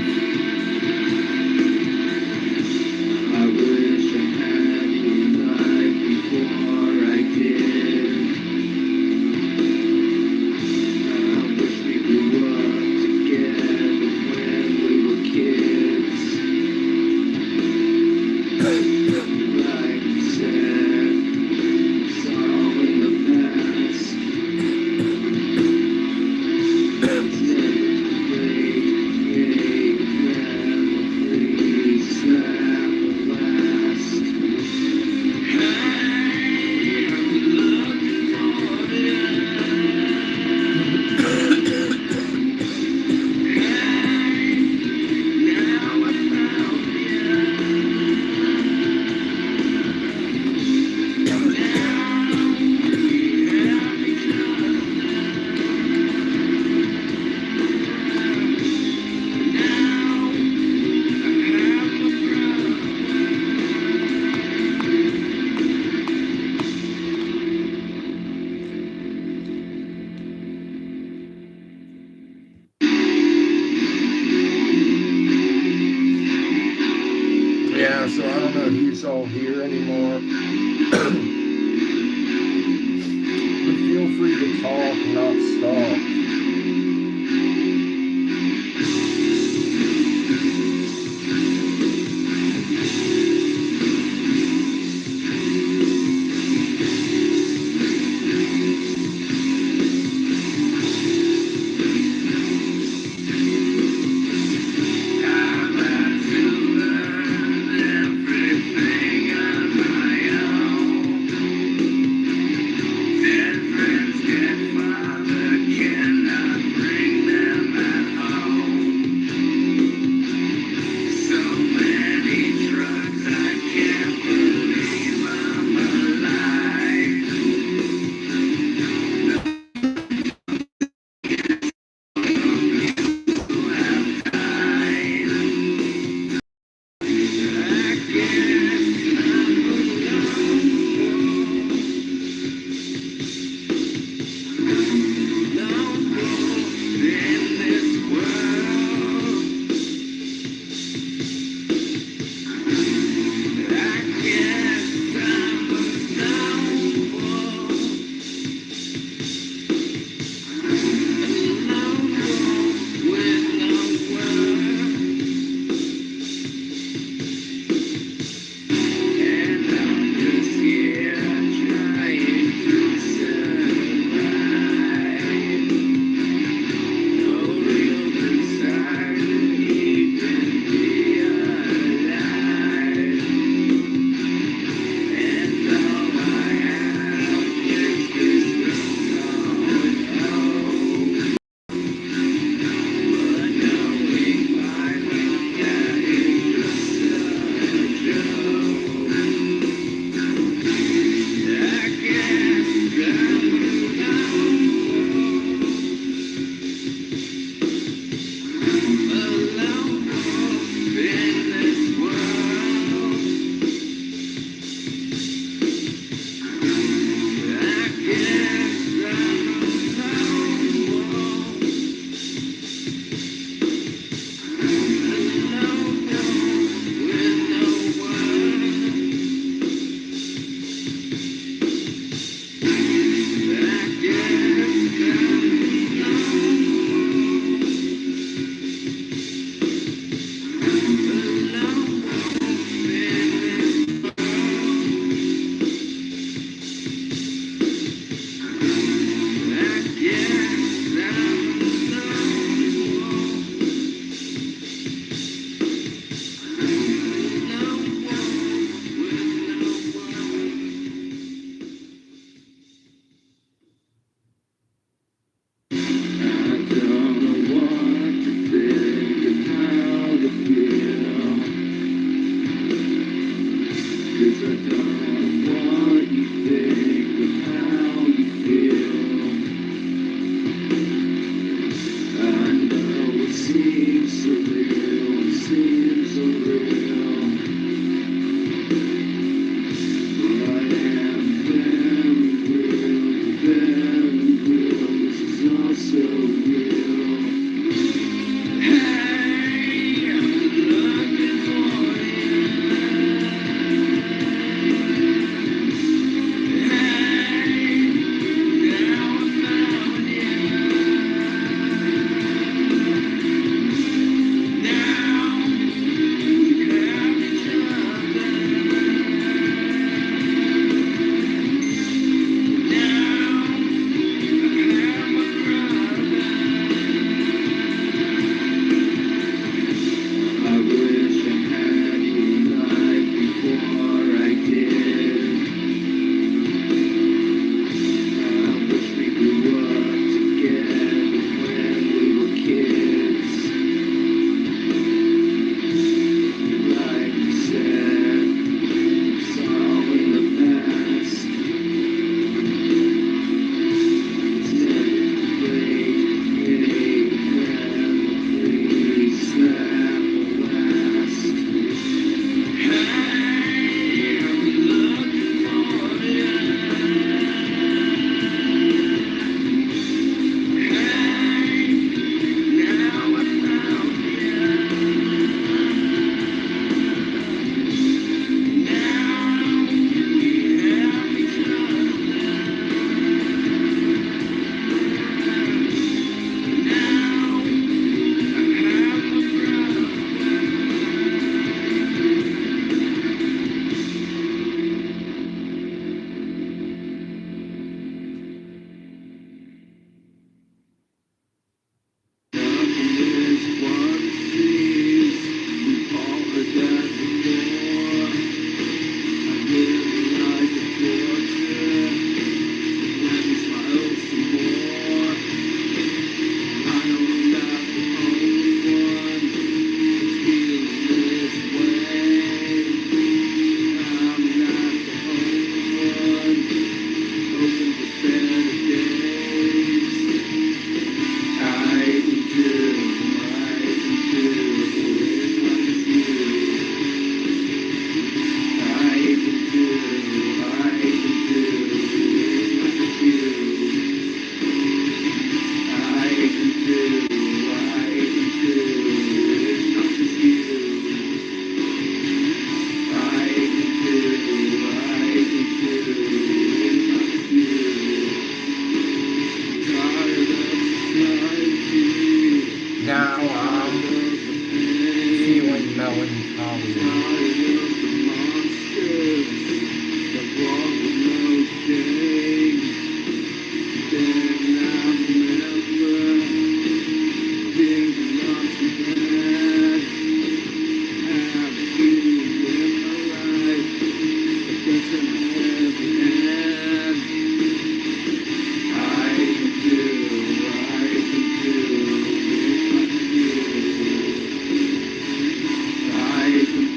Yeah, so I don't know who's all here anymore. But feel free to talk, not stop. Dead friends, dead father, can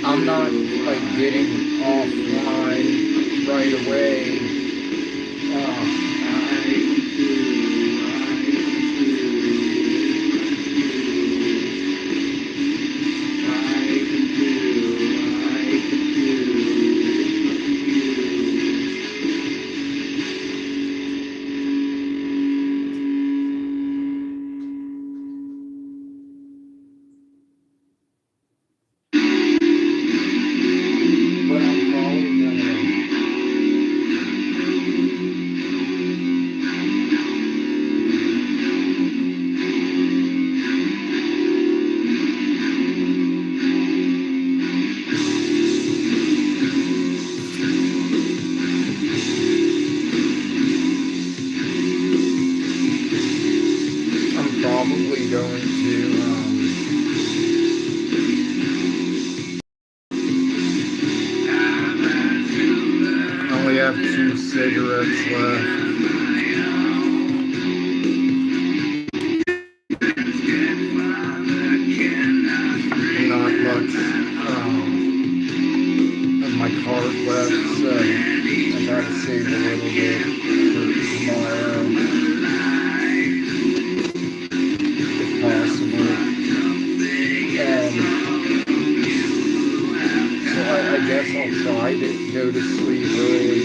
I'm not like getting offline right away. But I'm probably gonna I'm probably going to I only have 2 cigarettes left. Not much of my card left, so I try to save a little bit for tomorrow, if possible. And so I guess I'll try to go to sleep early,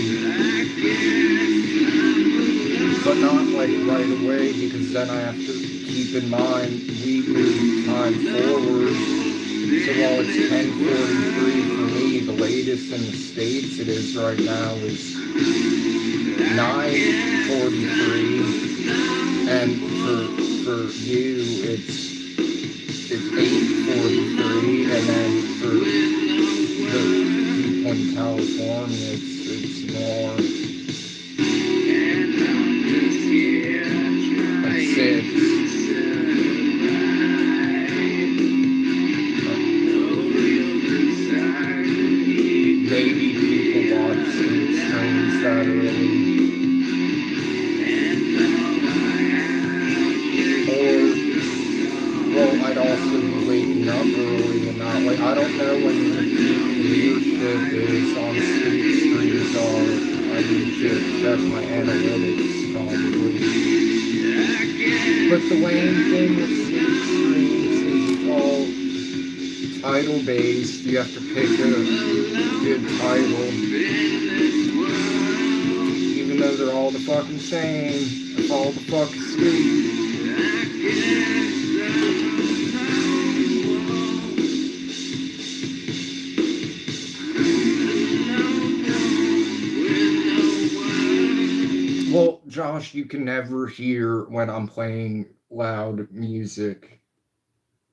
but not like right away, because then I have to keep in mind we move time forward. So while it's 10:43 for me, the latest in the States it is right now is 9:43, and for you it's 8:43, and then for the people in California it's more like 6. Maybe people watch sleep streams that early. Or, well, I'd also be waking up early and not like, I don't know when the peak viewership is on sleep streams are. I need to check my analytics probably. But the main thing with sleep streams is it's all title based. You have to pick a good title. Even though they're all the fucking same. It's all the fucking sleep. Well, Josh, you can never hear when I'm playing loud music.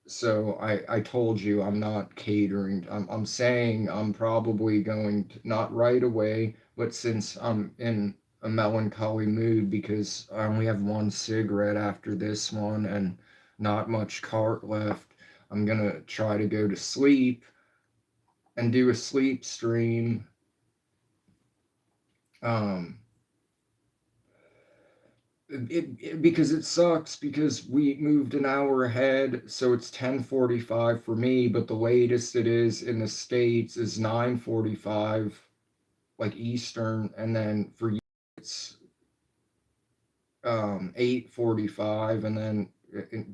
So I told you I'm not catering. I'm saying I'm probably going to, not right away, but since I'm in a melancholy mood because I only have one cigarette after this one and not much cart left, I'm gonna try to go to sleep and do a sleep stream. Um, because it sucks because we moved an hour ahead, so it's 10:45 for me, but the latest it is in the States is 9:45, like Eastern, and then for you it's 8:45, and then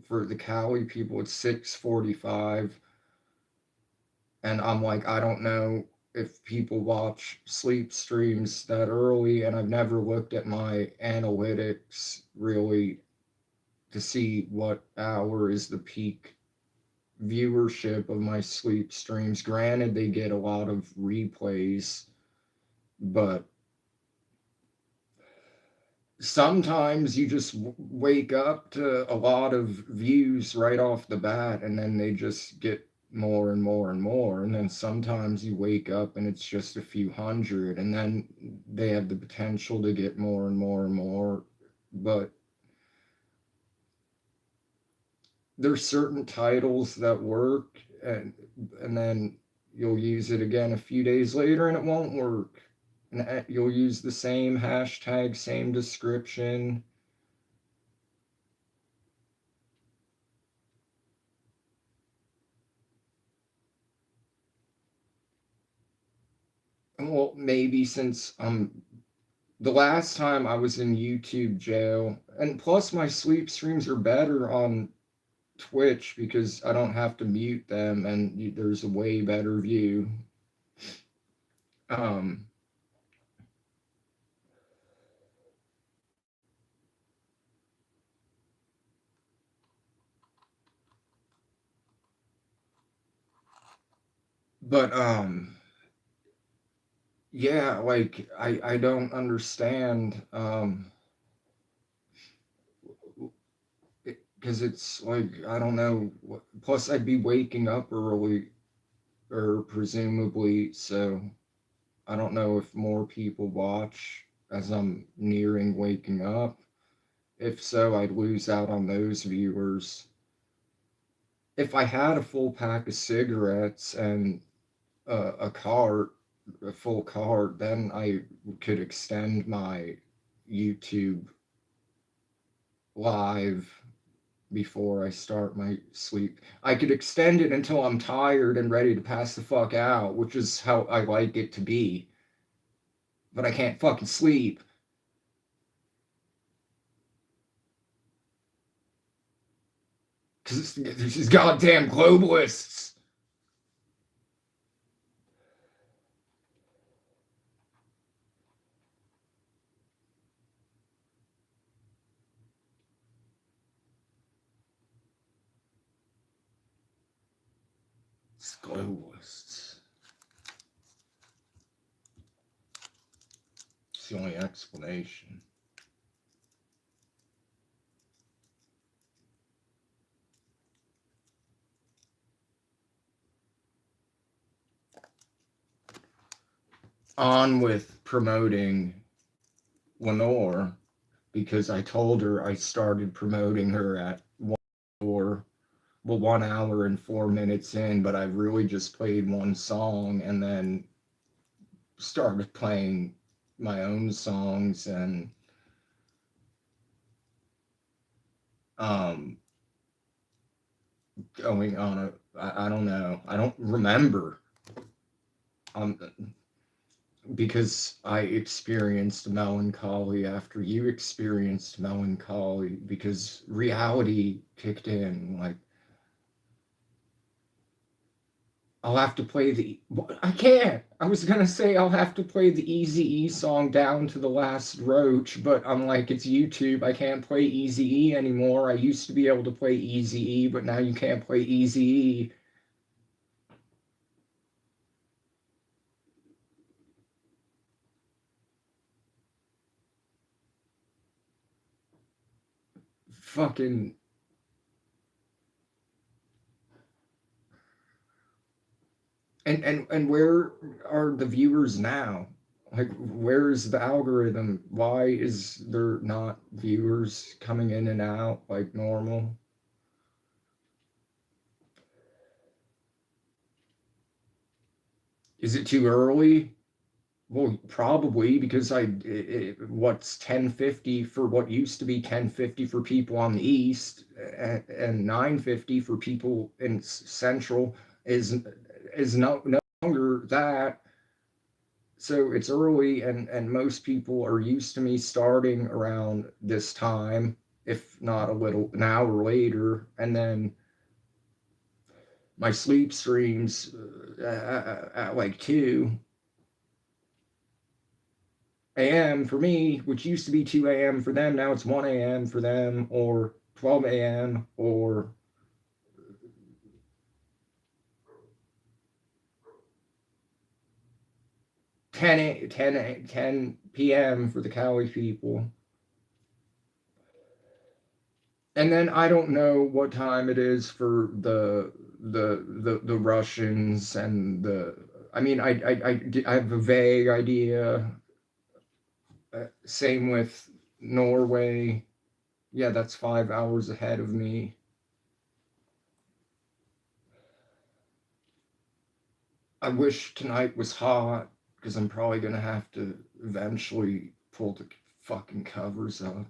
for the Cali people it's 6:45. And I'm like, I don't know if people watch sleep streams that early, and I've never looked at my analytics really to see what hour is the peak viewership of my sleep streams. Granted, they get a lot of replays, but sometimes you just wake up to a lot of views right off the bat, and then they just get more and more and more. And then sometimes you wake up and it's just a few hundred, and then they have the potential to get more and more and more. But there's certain titles that work, and then you'll use it again a few days later and it won't work, and you'll use the same hashtag, same description. Well, maybe since the last time I was in YouTube jail, and plus my sleep streams are better on Twitch because I don't have to mute them, and there's a way better view. Um, but yeah, like I don't understand because it's like I don't know. Plus, I'd be waking up early, or presumably, so I don't know if more people watch as I'm nearing waking up. If so, I'd lose out on those viewers. If I had a full pack of cigarettes and a cart, a full cart, then I could extend my YouTube live before I start my sleep. I could extend it until I'm tired and ready to pass the fuck out, which is how I like it to be. but I can't fucking sleep. Because there's these goddamn globalists. It's globalists. It's the only explanation. On with promoting Lenore, because I told her I started promoting her at 1 hour and 4 minutes in, but I really just played one song and then started playing my own songs and um going on I don't know, I don't remember, um because I experienced melancholy after you experienced melancholy, because reality kicked in. Like, I'll have to play I can't. I was gonna say I'll have to play the Easy E song Down to the Last Roach, but I'm like, it's YouTube. I can't play Easy E anymore. I used to be able to play Easy E, but now you can't play Easy E. Fucking. And where are the viewers now? Like, where's the algorithm? Why is there not viewers coming in and out like normal? Is it too early? Well, probably, because what's 1050 for what used to be 1050 for people on the east, and 950 for people in central, is no longer that. So it's early, and most people are used to me starting around this time, if not a little an hour later, and then my sleep streams at like 2 a.m. for me, which used to be 2 a.m. for them. Now it's 1 a.m. for them, or 12 a.m., or 10 p.m. for the Cali people. And then I don't know what time it is for the Russians and the. I mean, I have a vague idea. Same with Norway. Yeah, that's 5 hours ahead of me. I wish tonight was hot, because I'm probably gonna have to eventually pull the fucking covers up.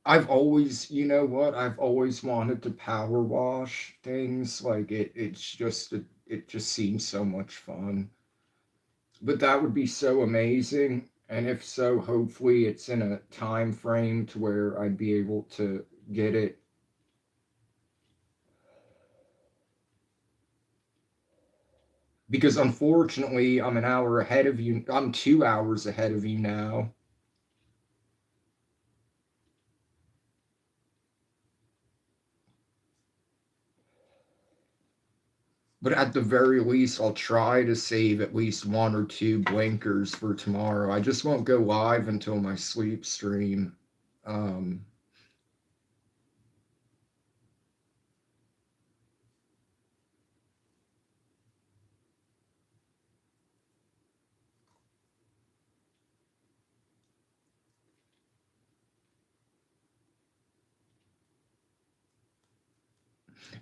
I've always, you know what? I've always wanted to power wash things. Like, it just seems so much fun. But that would be so amazing. And if so, hopefully it's in a time frame to where I'd be able to get it. Because unfortunately, I'm an hour ahead of you. I'm 2 hours ahead of you now. But at the very least, I'll try to save at least one or two blinkers for tomorrow. I just won't go live until my sleep stream. Um,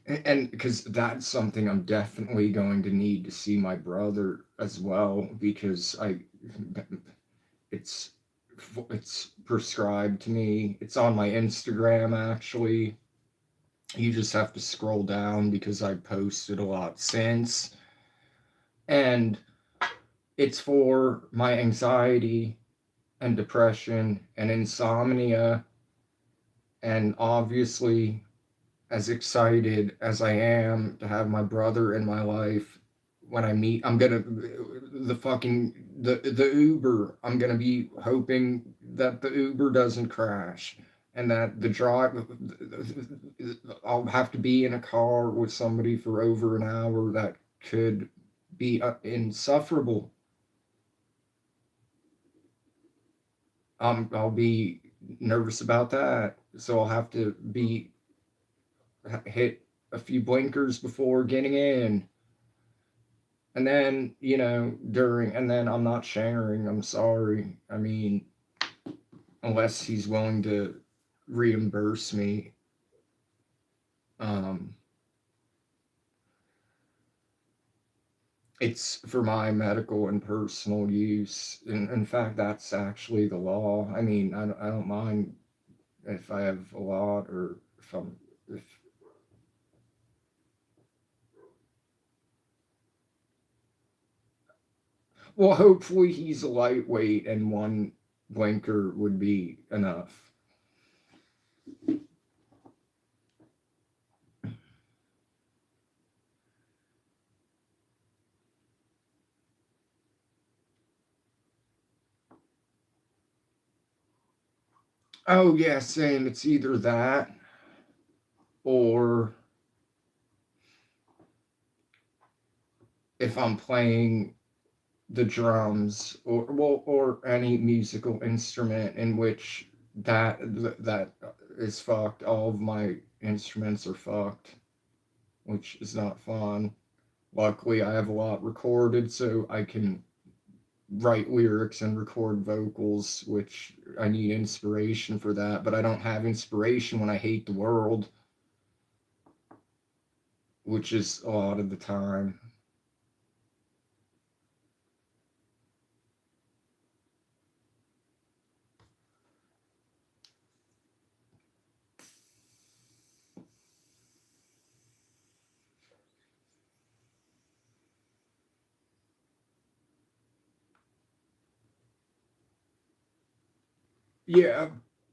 And because that's something I'm definitely going to need to see my brother as well, because it's it's prescribed to me. It's on my Instagram actually. You just have to scroll down because I posted a lot since. And it's for my anxiety and depression and insomnia. And obviously, as excited as I am to have my brother in my life, when I meet, I'm gonna the Uber. I'm gonna be hoping that the Uber doesn't crash, and that the drive. I'll have to be in a car with somebody for over an hour. That could be insufferable. I'll be nervous about that, so I'll have to be hit a few blinkers before getting in. And then, during, and then I'm not sharing. I'm sorry. I mean, unless he's willing to reimburse me. Um, it's for my medical and personal use. In fact, that's actually the law. I mean, I don't mind if I have a lot or if, well, hopefully he's a lightweight and one blinker would be enough. Oh, yeah, same. It's either that or if I'm playing the drums or any musical instrument in which that is fucked. All of my instruments are fucked, which is not fun. Luckily, I have a lot recorded, so I can write lyrics and record vocals, which I need inspiration for that. But I don't have inspiration when I hate the world, which is a lot of the time. Yeah,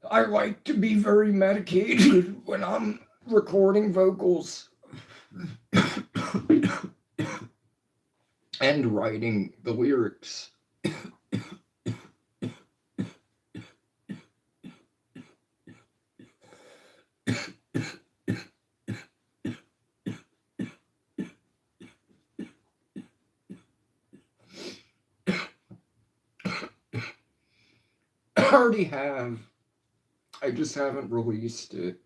I like to be very medicated when I'm recording vocals and writing the lyrics. I already have. I just haven't released it.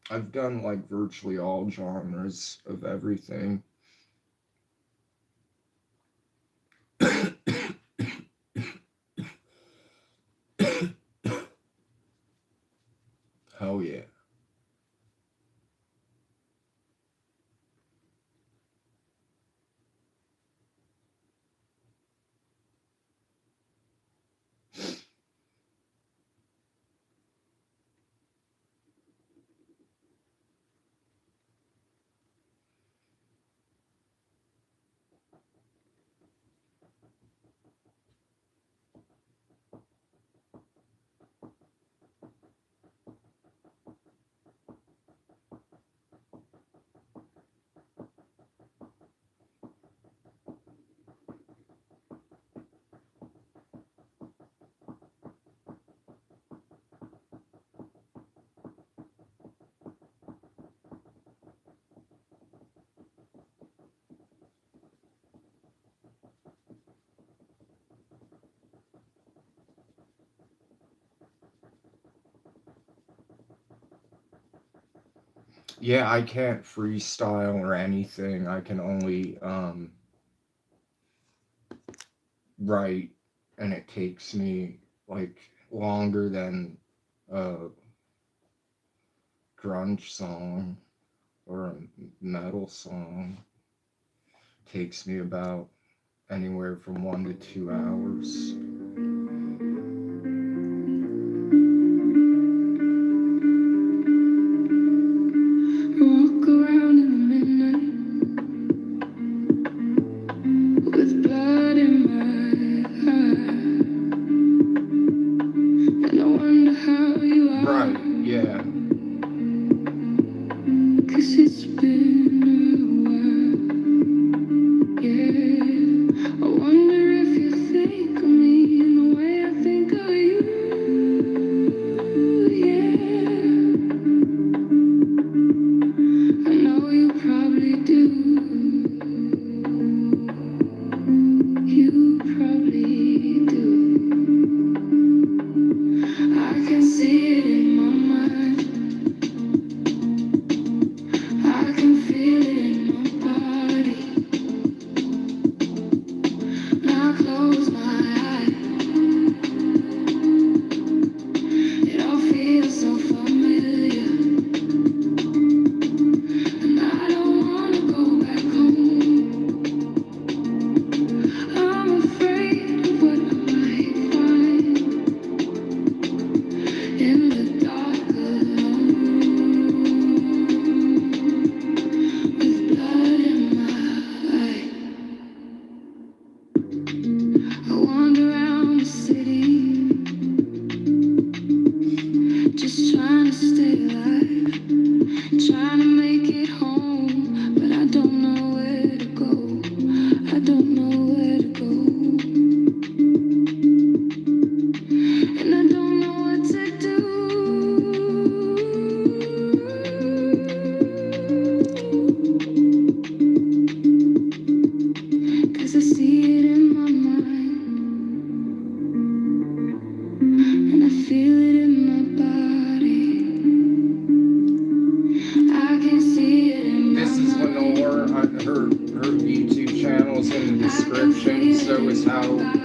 I've done like virtually all genres of everything. Hell yeah. Yeah, I can't freestyle or anything. I can only write, and it takes me like longer than uh grunge song or a metal song takes me about anywhere from 1 to 2 hours. Walk around in the midnight with blood in my eye, and I wonder how you are. Right, yeah. 'Cause it's been a while, yeah. I wonder if you think of me in the way I think of you, yeah. I know you probably do. You probably do. I can see it in my mind. I can feel it in my body. When I close my eyes, it all feels so familiar. And I don't wanna go back home. I'm afraid of what I might find in the dark alone, with blood in my eye. I wander around the city, just trying to stay alive, trying to make it home, but I don't know where to go. I don't know where to go, and I don't know what to do. 'Cause I see it in my mind, and I feel it in my body. I can see it in my This is Lenore. Her YouTube channel is in the description. So is how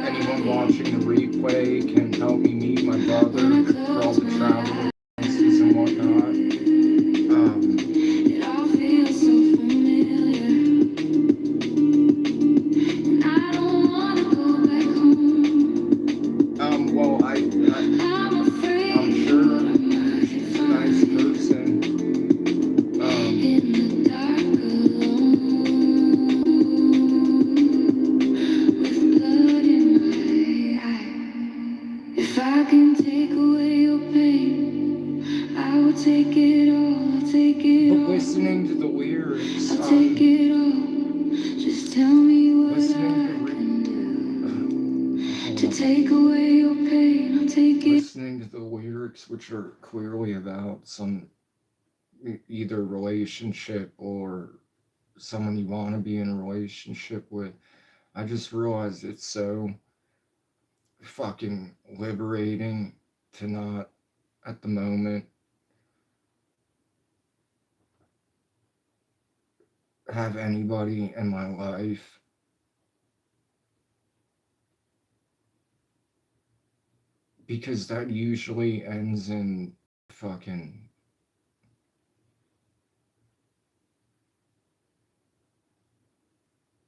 anyone watching the replay can help me meet my brother for all the travel expenses and whatnot. It all feels so familiar, and I don't wanna go back home. Well, I'm afraid I'm sure what I might she's a nice find person. in the dark alone, with blood in my eye. If I can take away your pain, I will take it all. I'll take it But all. listening to the lyrics, I'll take it all. Just tell me what I listening can do to to take away your pain. I'll take it. listening to the lyrics, which are clearly about some either relationship or someone you want to be in a relationship with, I just realized it's so fucking liberating to not at the moment have anybody in my life because that usually ends in fucking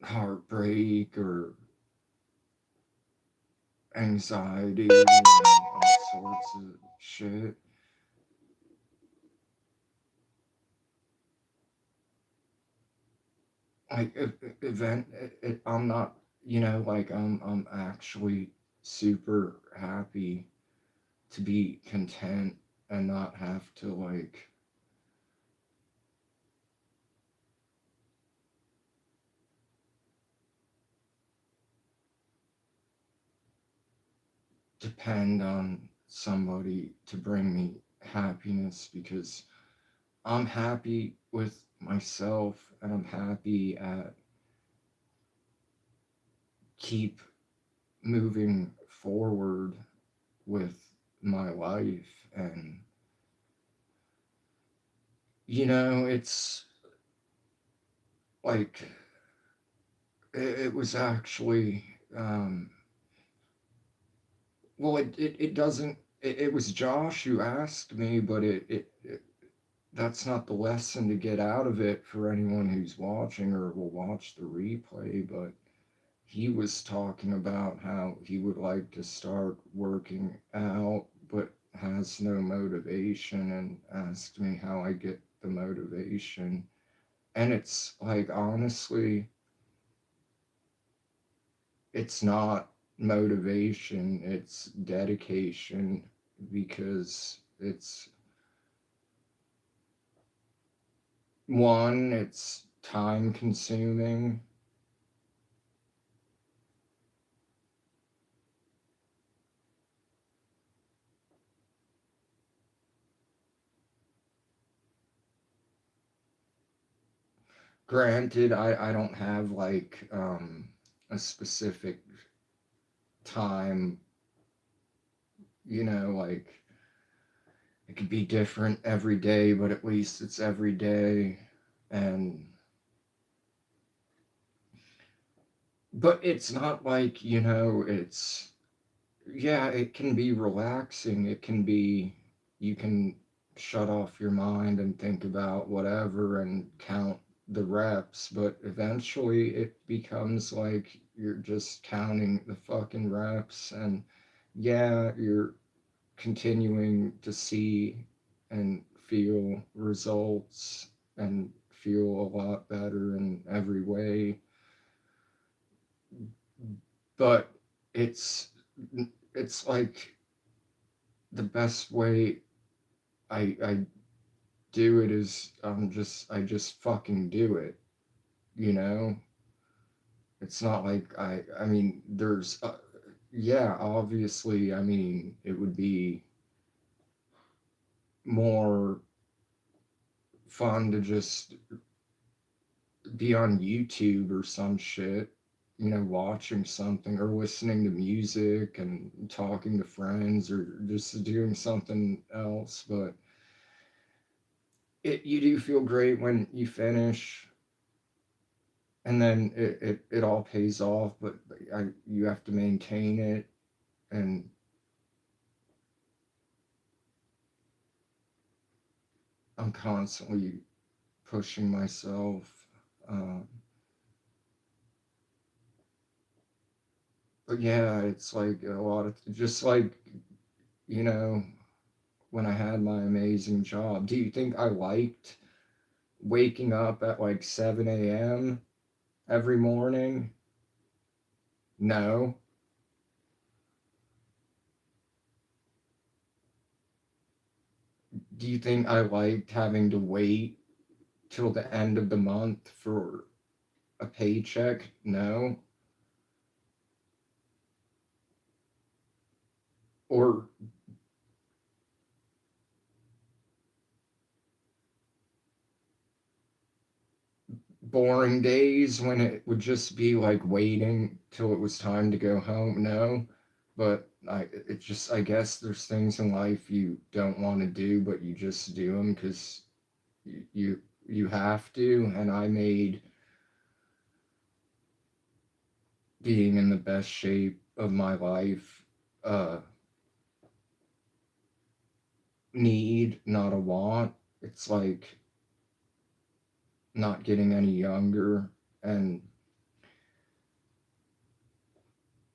heartbreak or anxiety and all sorts of shit. Like I'm not, like I'm actually super happy to be content and not have to like depend on somebody to bring me happiness because I'm happy with myself and I'm happy at keep moving forward with my life. And it's like it was actually well, it doesn't, it was Josh who asked me, but that's not the lesson to get out of it for anyone who's watching or will watch the replay, but he was talking about how he would like to start working out but has no motivation, and asked me how I get the motivation. And it's like, honestly, it's not motivation, it's dedication, because it's one, it's time consuming. Granted, I don't have like a specific time, like it could be different every day, but at least it's every day. And but it's not like, it's, yeah, it can be relaxing. It can be, you can shut off your mind and think about whatever and count the reps, but eventually it becomes like you're just counting the fucking reps. And yeah, you're continuing to see and feel results and feel a lot better in every way, but it's it's like the best way I do it is I just fucking do it, you know? It's not like I mean there's yeah, obviously, I mean it would be more fun to just be on YouTube or some shit, watching something or listening to music and talking to friends or just doing something else. But you do feel great when you finish, and then it all pays off. But you have to maintain it, and I'm constantly pushing myself. Uh, but yeah, it's like a lot of just like, you know, when I had my amazing job. Do you think I liked waking up at like 7 a.m. every morning? No. Do you think I liked having to wait till the end of the month for a paycheck? No. Or boring days when it would just be like waiting till it was time to go home? No. But I guess there's things in life you don't want to do, but you just do them because you you have to. And I made being in the best shape of my life need, not a want. It's like not getting any younger. And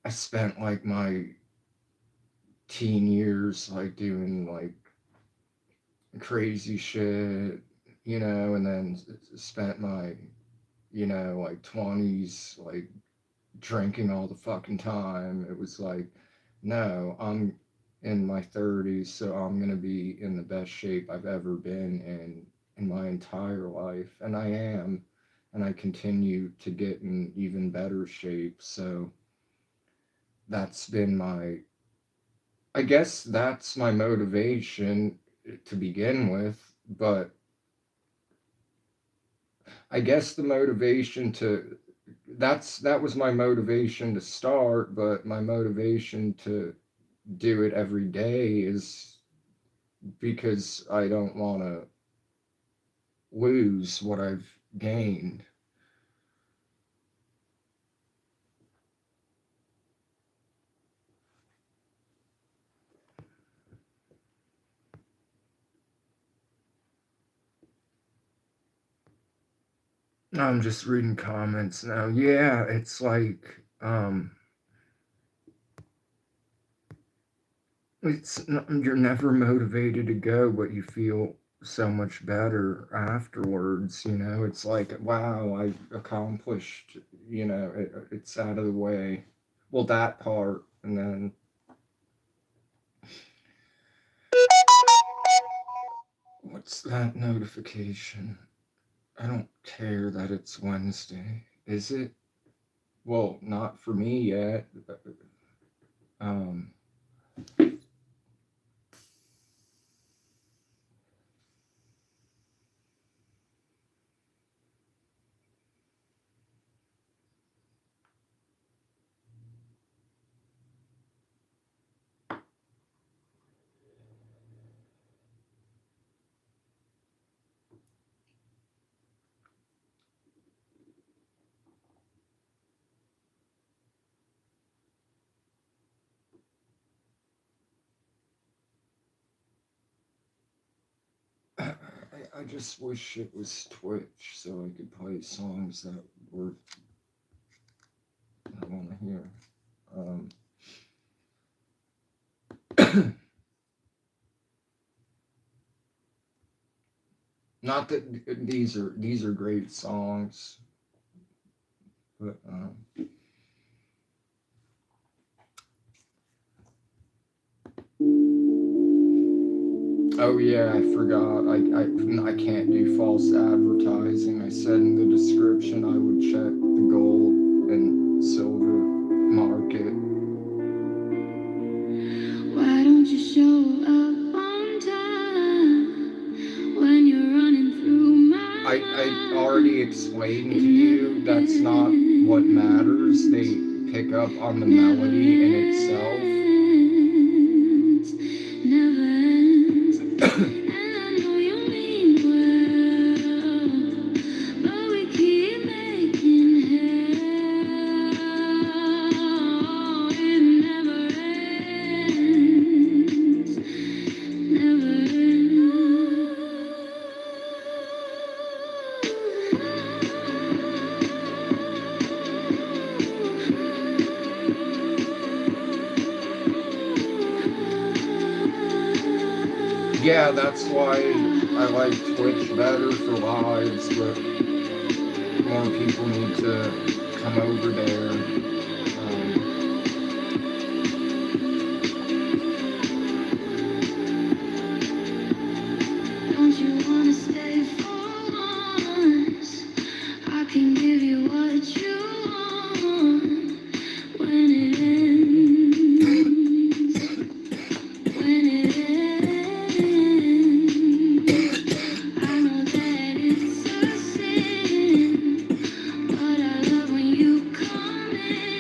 I spent like my teen years like doing like crazy shit, and then spent my, like 20s like drinking all the fucking time. It was like, no, I'm in my 30s, so I'm going to be in the best shape I've ever been in my entire life. And I am. And I continue to get in even better shape. So that's been I guess that's my motivation to begin with. But I guess the motivation to, that was my motivation to start, but my motivation to do it every day is because I don't want to lose what I've gained. I'm just reading comments now. Yeah, it's like you're never motivated to go, but you feel so much better afterwards. It's like, wow, I accomplished. It's out of the way. Well, that part, and then what's that notification? I don't care that it's Wednesday. Is it? Well, not for me yet. Um, I just wish it was Twitch so I could play songs that were I want to hear. Not that these are great songs, but oh yeah, I forgot. I can't do false advertising. I said in the description I would check the gold and silver market. Why don't you show up on time when you're running through my I already explained to you that's not what matters. They pick up on the melody in itself. Never ends. And I know you mean well, but we keep making hell. It never ends. Never Yeah, that's why I like Twitch better for lives, but more people need to come over there. Don't you wanna stay for once? I can give you what you want when it ends. When it ends, I know that it's a sin, but I love when you come in.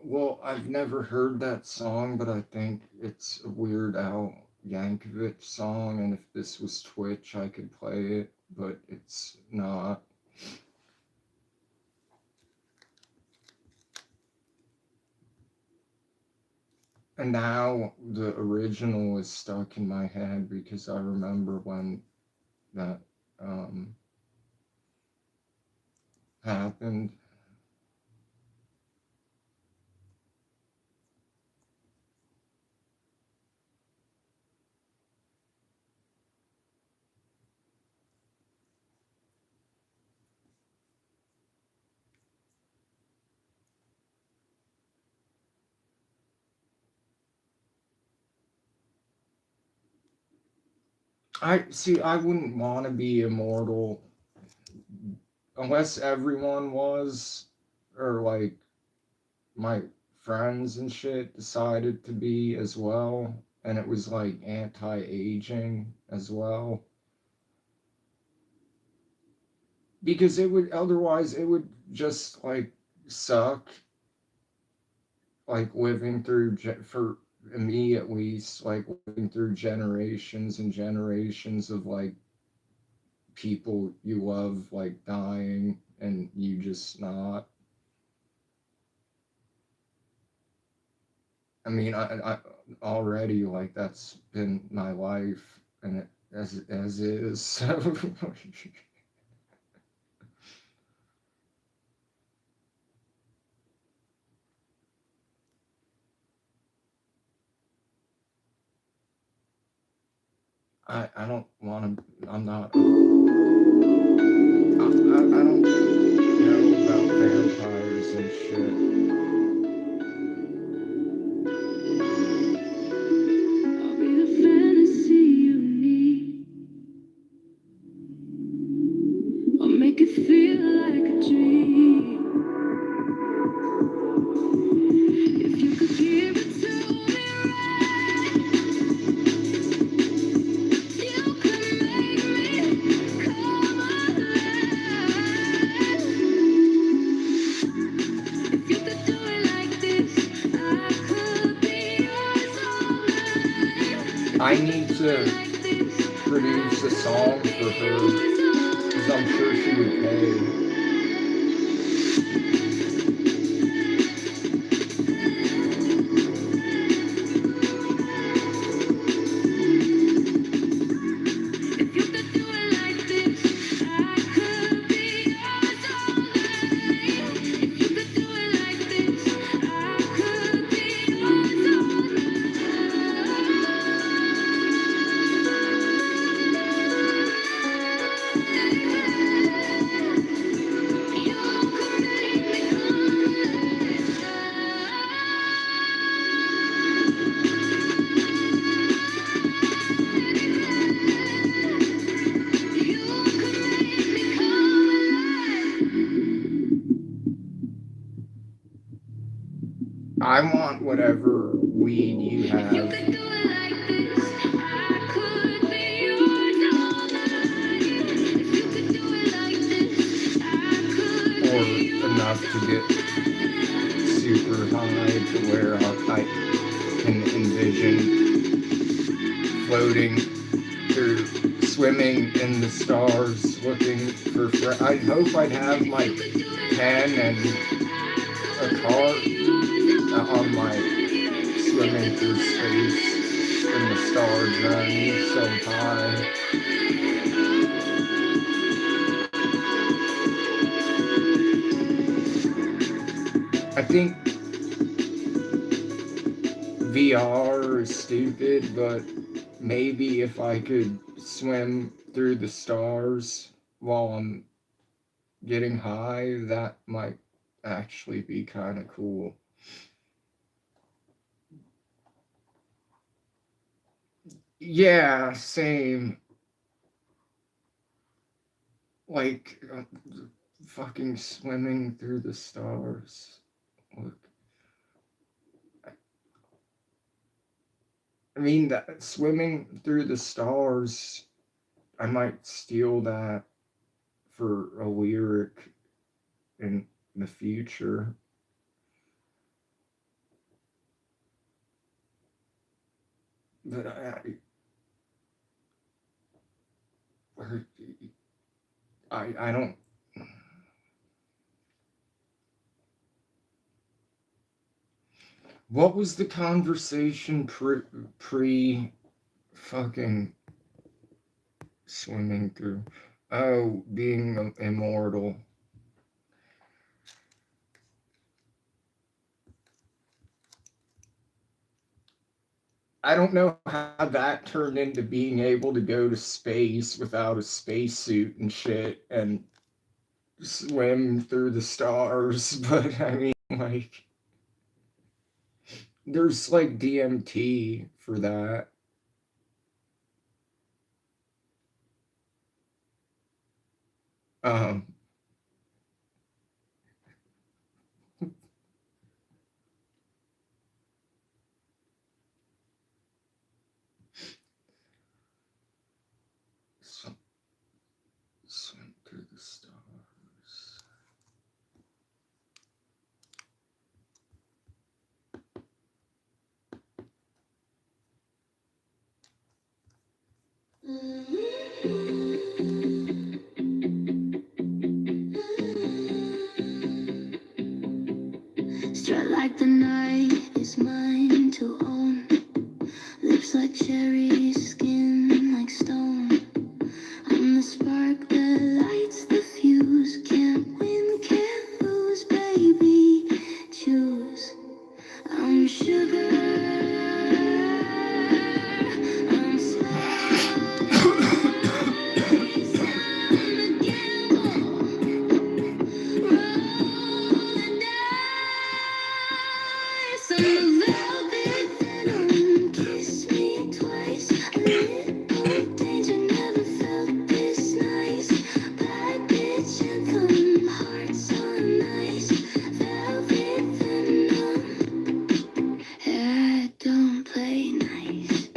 Well, I've never heard that song, but I think it's a Weird Al Yankovic song, and if this was Twitch, I could play it, but it's not. And now the original is stuck in my head because I remember when that um, happened. I see. I wouldn't want to be immortal unless everyone was, or like my friends and shit decided to be as well, and it was like anti-aging as well. Because it would otherwise it would just like suck, like living through for me at least, like living through generations and generations of like people you love like dying and you just not. I mean, I already like that's been my life, and it as is. So I don't want to. I'm not. I don't know about vampires and shit. I'll be the fantasy you need. I'll make it feel like a dream. If you could give it to me right, you could make me come alive. If you could do it like this, I could be yours all night. I need to produce a song for her because I'm sure she would pay. If you could do it like this, I could be yours all night. If you could do it like this, I could be yours all night. You could make me come alive. You could make me come alive. I want whatever weed you If you have, could do it like this, I could be yours all night. If you could do it like this, I could or be yours enough to all get super high to where I can envision floating through, swimming in the stars, looking for. I hope I'd have my pen and a car on my swimming through space in the star journey so high. I think VR is stupid, but maybe if I could swim through the stars while I'm getting high, that might actually be kind of cool. Yeah, same. Like fucking swimming through the stars. Look, I mean that swimming through the stars. I might steal that for a lyric in the future. but I don't. What was the conversation pre fucking swimming through? Oh, being immortal. I don't know how that turned into being able to go to space without a spacesuit and shit and swim through the stars, but I mean, like, there's like DMT for that. Um, swim through the stars. Strut like the night is mine to own. Lips like cherries, skin like stone. I'm the spark that lights the fuse. Can't win, can't lose, baby. Choose. I'm sugar. I'm spice. I'm a gamble. Roll the dice. I'm the velvet venom. Kiss me twice. A little danger, never felt this nice. Bad bitch anthem, hearts on ice. Velvet venom. I don't play nice.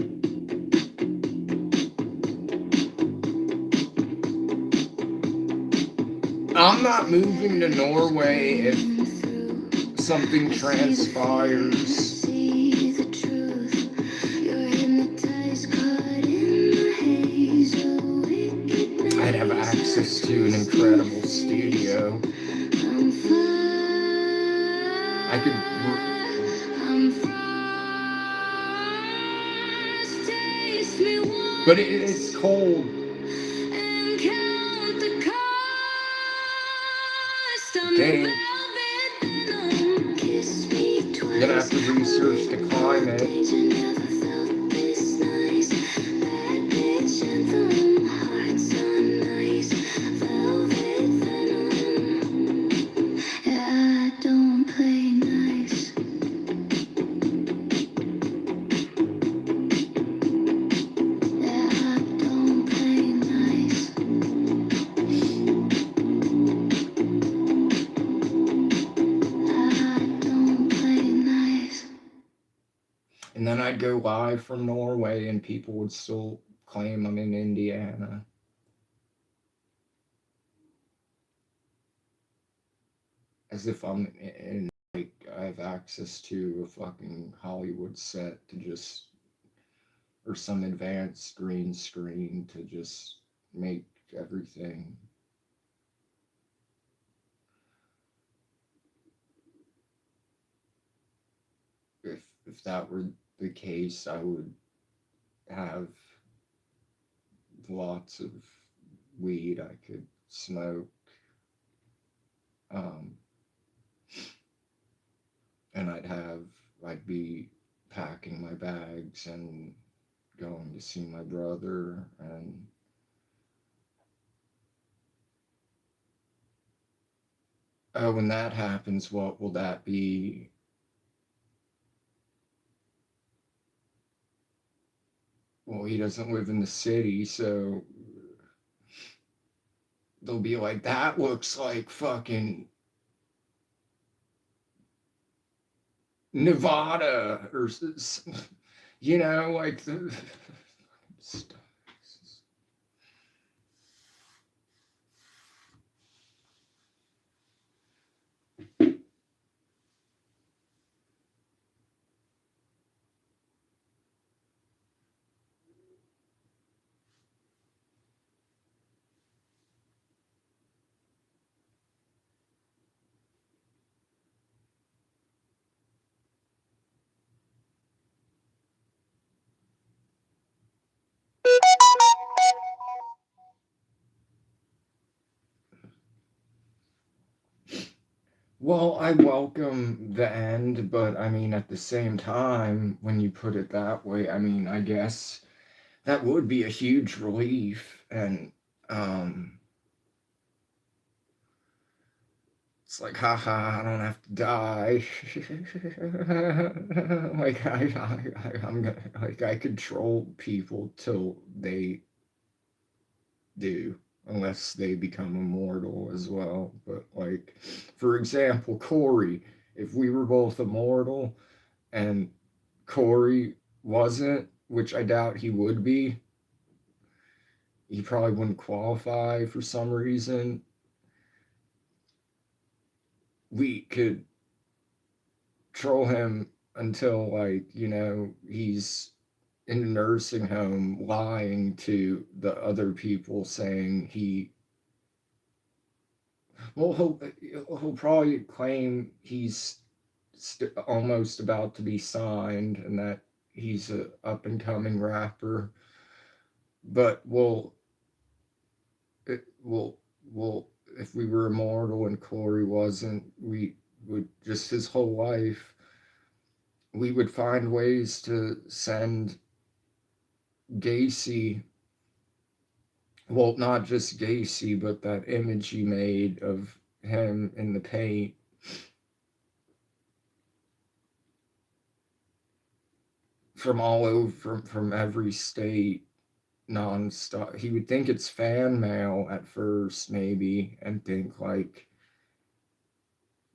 I'm not moving to Norway if Through something transpires. see the truth. You're hypnotized, caught in the haze of wickedness. I'd have access to an incredible studio. I'm I could. I'm frost. Taste me once But it's cold. and count the cost. I'm Dang. the velvet venom. Kiss me twice. Gonna have to research the climate. Danger, never felt this nice. Bad bitch anthem, hearts on ice. Velvet venom. I don't play nice. I don't play nice. I don't play nice. And then I'd go live from Norway and people would still claim I'm in Indiana. As if I'm in, like, I have access to a fucking Hollywood set to just, or some advanced green screen to just make everything. If that were the case, I would have lots of weed I could smoke. And I'd be packing my bags and going to see my brother. And when that happens, what will that be? Well, he doesn't live in the city, so they'll be like, that looks like fucking Nevada, or you know, like the stuff. Well, I welcome the end, but I mean, at the same time, when you put it that way, I mean, I guess that would be a huge relief. And um, it's like, haha, I don't have to die. Like I'm gonna, like, I control people till they do, unless they become immortal as well. But like, for example, Corey, if we were both immortal and Corey wasn't, which I doubt he would be, he probably wouldn't qualify for some reason. We could troll him until, like, he's in a nursing home lying to the other people saying well, he'll probably claim he's almost about to be signed and that he's a up and coming rapper, but it will will if we were immortal and Corey wasn't, we would just his whole life we would find ways to send Gacy, well, not just Gacy, but that image he made of him in the paint from all over, from every state, nonstop. He would think it's fan mail at first, maybe, and think like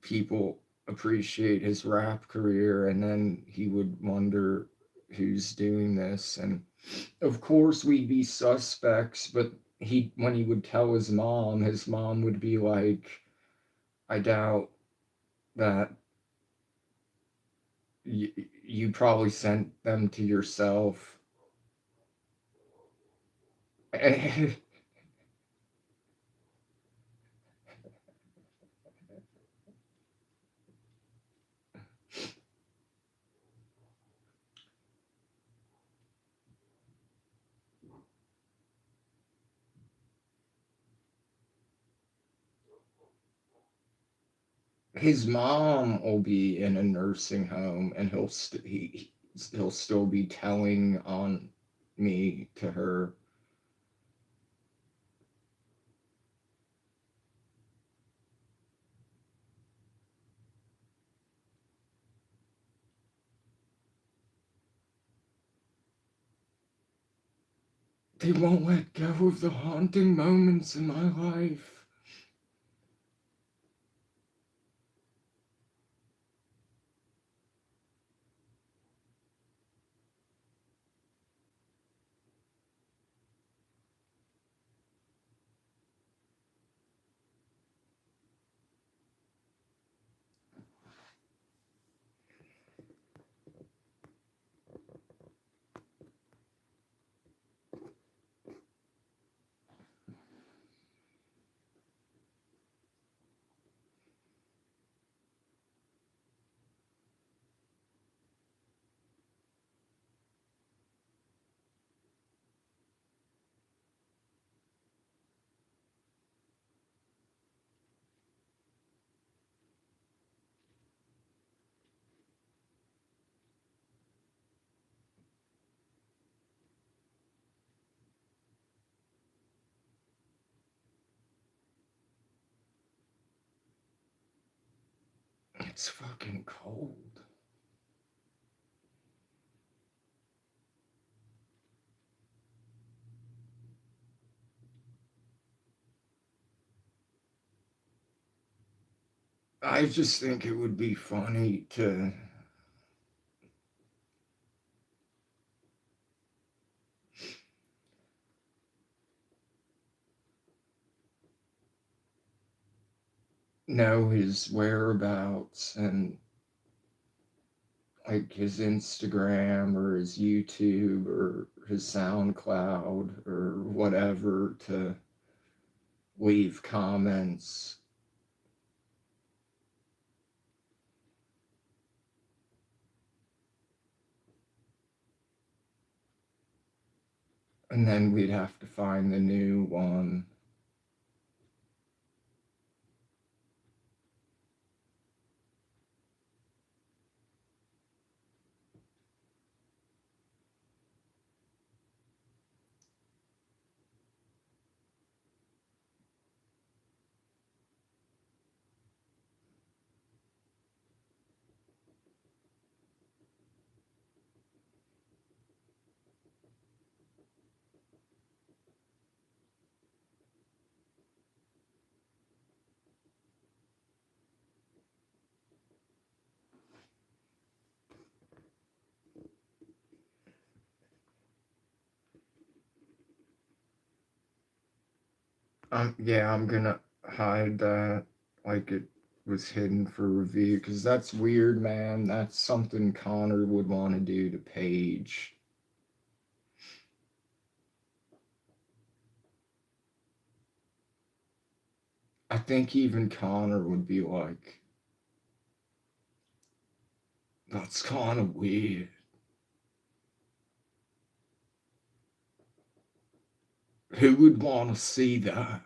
people appreciate his rap career, and then he would wonder who's doing this. And of course, we'd be suspects, but when he would tell his mom would be like, I doubt that you probably sent them to yourself. His mom will be in a nursing home, and he'll still be telling on me to her. They won't let go of the haunting moments in my life. It's fucking cold. I just think it would be funny to know his whereabouts and like his Instagram or his YouTube or his SoundCloud or whatever, to leave comments. And then we'd have to find the new one. Yeah, I'm gonna hide that like it was hidden for review because that's weird, man. That's something Connor would want to do to Paige. I think even Connor would be like, that's kind of weird. Who would want to see that?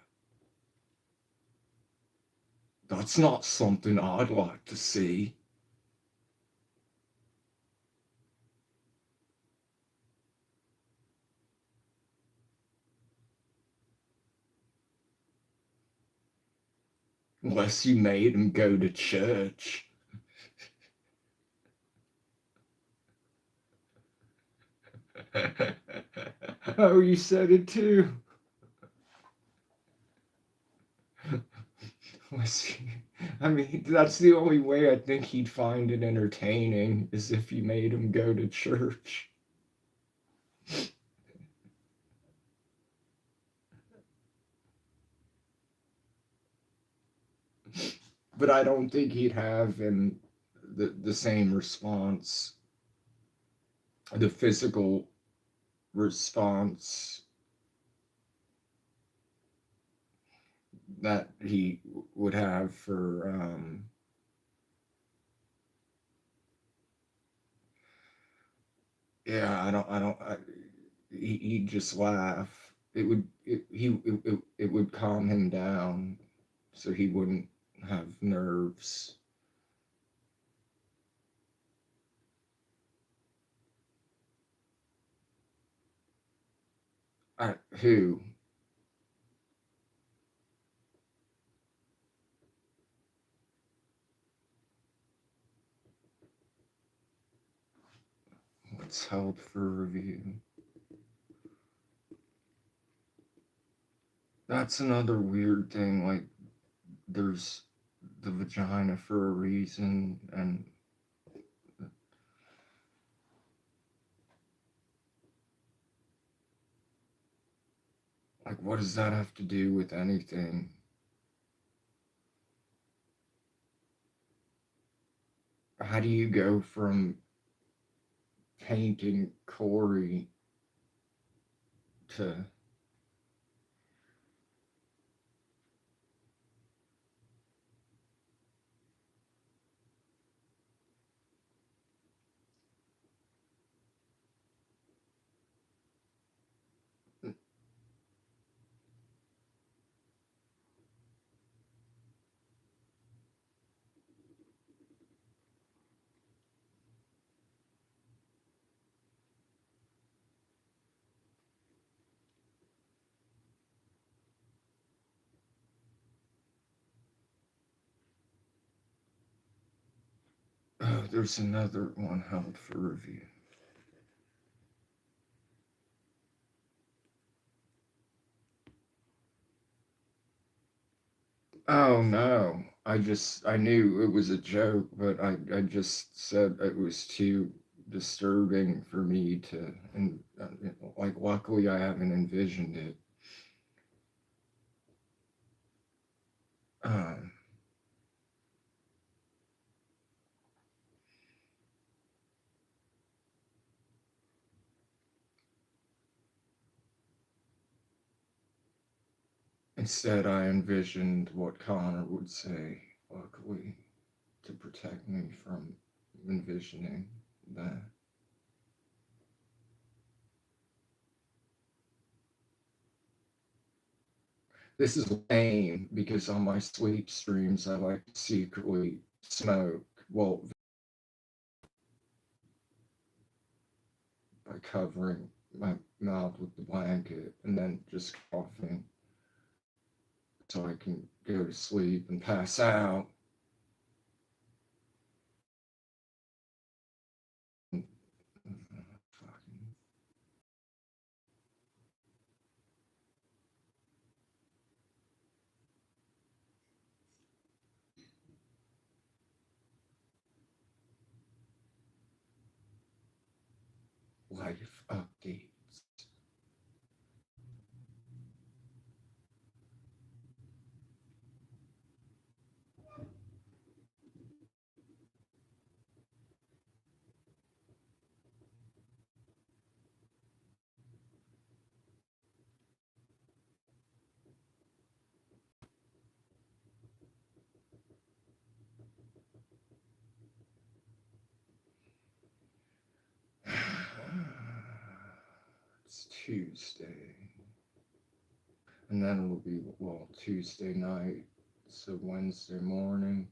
That's not something I'd like to see. Unless you made him go to church. Oh, you said it too. I mean, that's the only way I think he'd find it entertaining is if you made him go to church. But I don't think he'd have the same response, the physical response that he would have for yeah, he'd just laugh. It would calm him down so he wouldn't have nerves. Who? What's held for review? That's another weird thing. Like, there's the vagina for a reason, and like, what does that have to do with anything? How do you go from painting Corey to oh, there's another one held for review. Oh no. I knew it was a joke, but I just said it was too disturbing for me to, and like, luckily I haven't envisioned it. Um, Instead, I envisioned what Connor would say, luckily, to protect me from envisioning that. This is lame because on my sleep streams, I like to secretly smoke. Well, by covering my mouth with the blanket and then just coughing so I can go to sleep and pass out. Life updates. Tuesday. And then it'll be, well, Tuesday night, so Wednesday morning.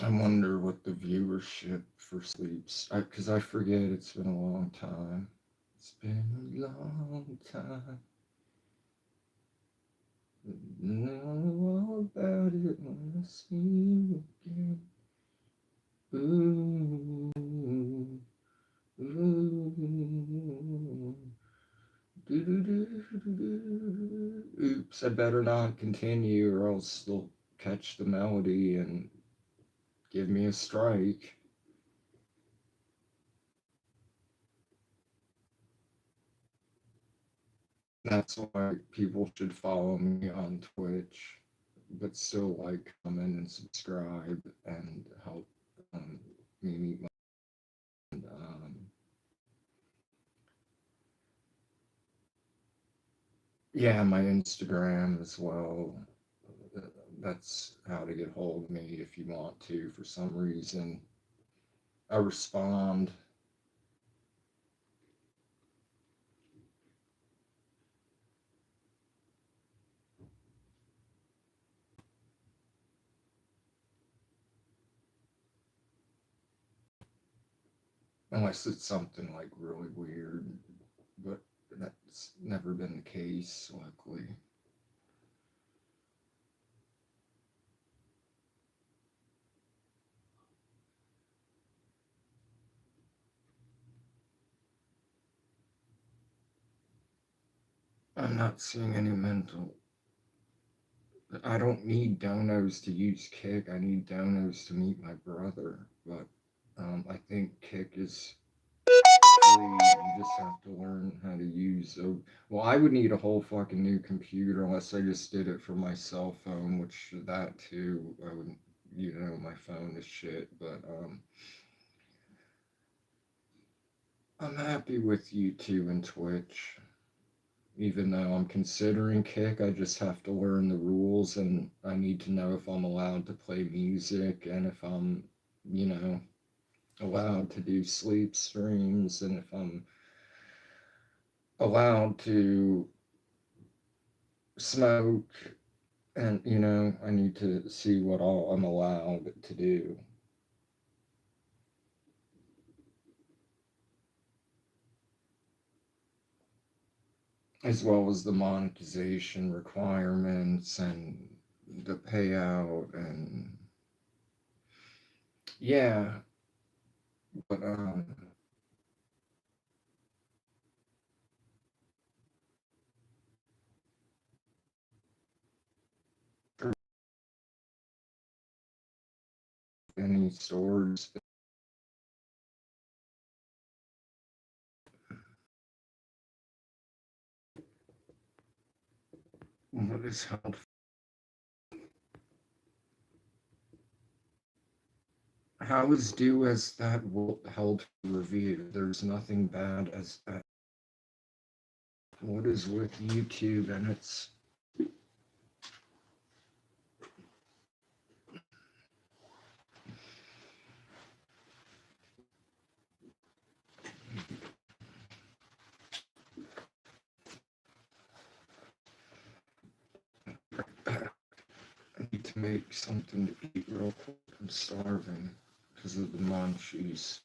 I wonder what the viewership for Sleeps, because I forget, it's been a long time. It's been a long time. Know all about it when I see you again. Ooh, ooh. Oops, I better not continue or else they'll catch the melody and give me a strike. That's why people should follow me on Twitch, but still like, comment, and subscribe and help me meet my. Yeah, my Instagram as well. That's how to get hold of me if you want to. For some reason, I respond. Unless it's something like really weird, but that's never been the case, luckily. I'm not seeing any mental. I don't need donos to use Kick. I need donos to meet my brother. But I think Kick is free. You just have to learn how to use. Well, I would need a whole fucking new computer unless I just did it for my cell phone, which that too, I would. My phone is shit. But I'm happy with YouTube and Twitch. Even though I'm considering Kick, I just have to learn the rules and I need to know if I'm allowed to play music and if I'm, you know, allowed to do sleep streams and if I'm allowed to smoke. And, I need to see what all I'm allowed to do. As well as the monetization requirements and the payout and yeah, but any stores. What is held? How is due as that held for review? There's nothing bad as that. What is with YouTube and its I need to make something to eat real quick. I'm starving because of the munchies.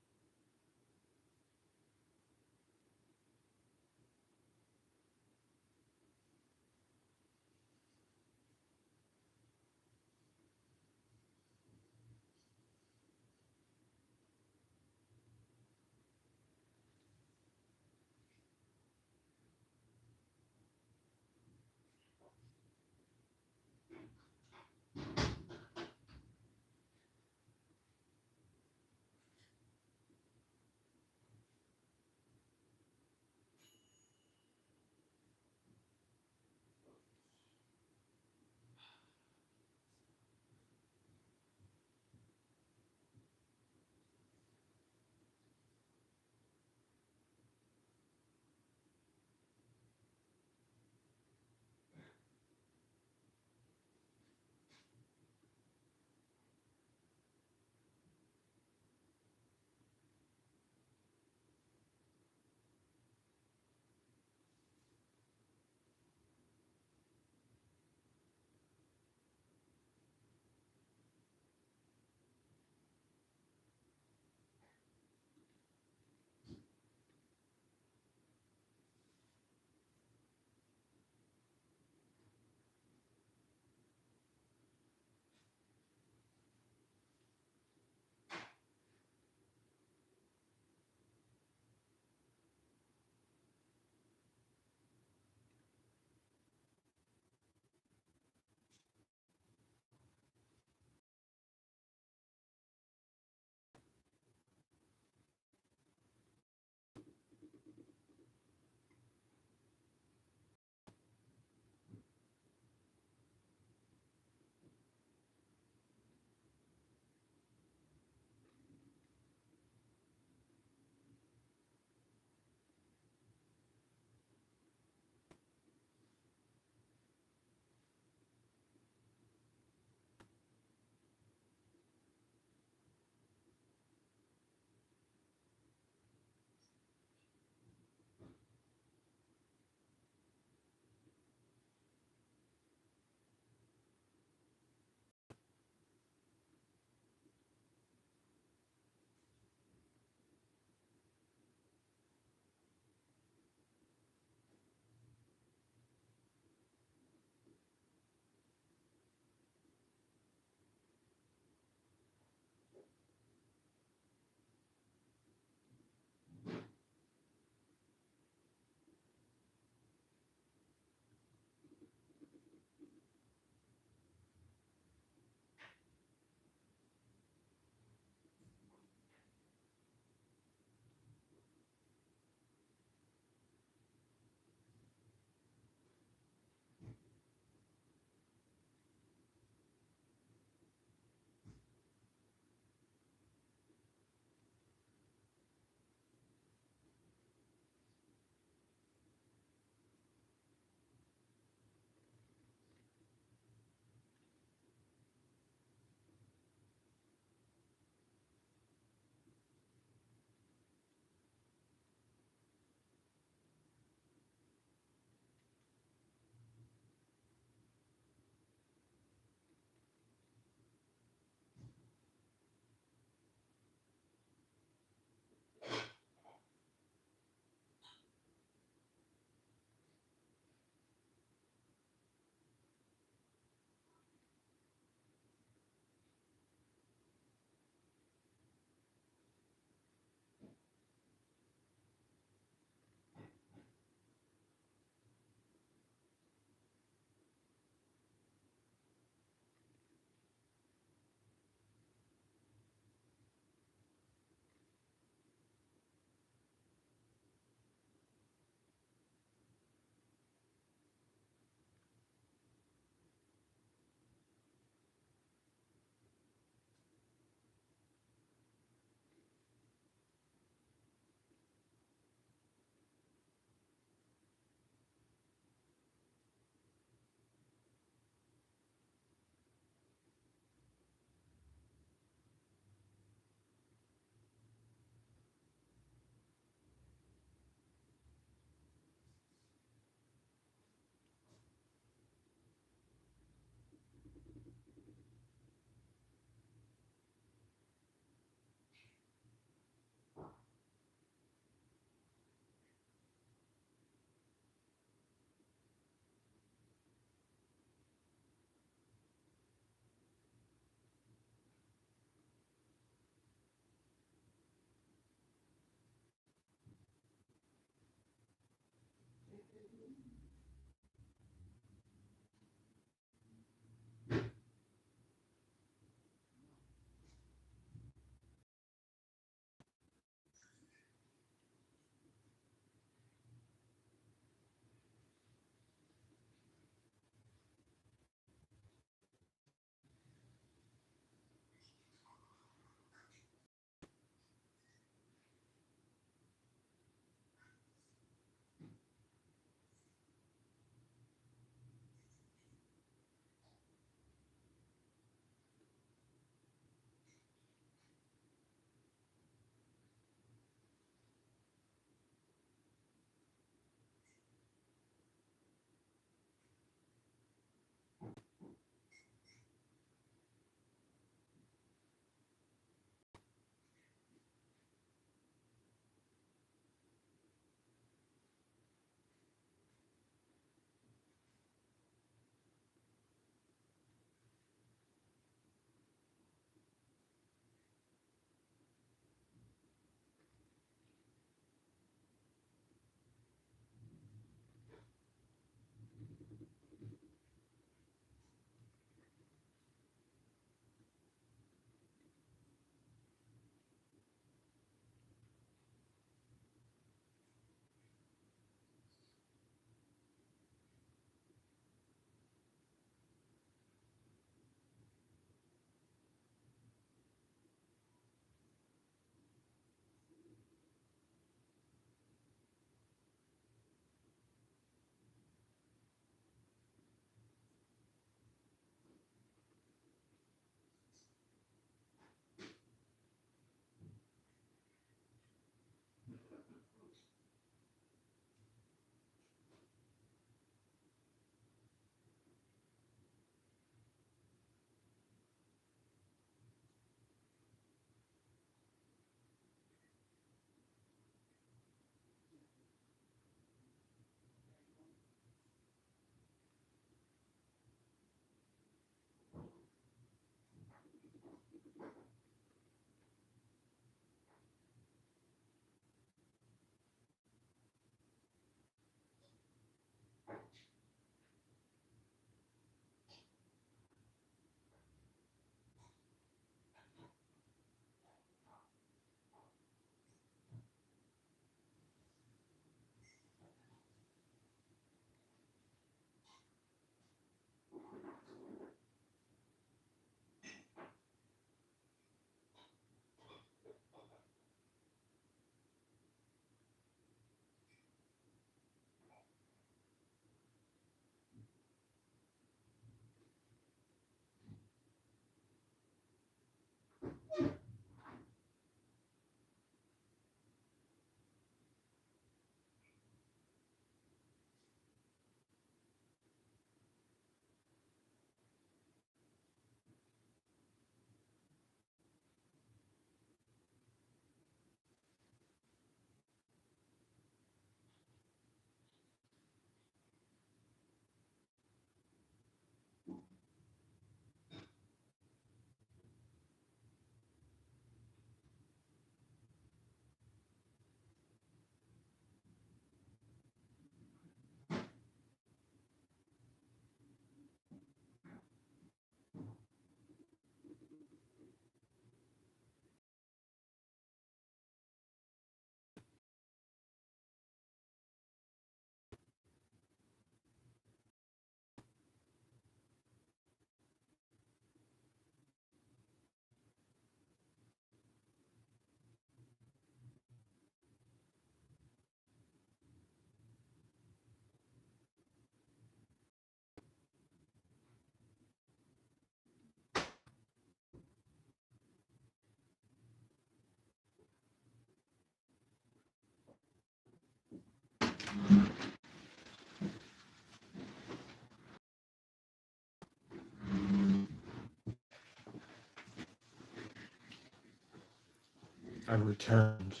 I returned.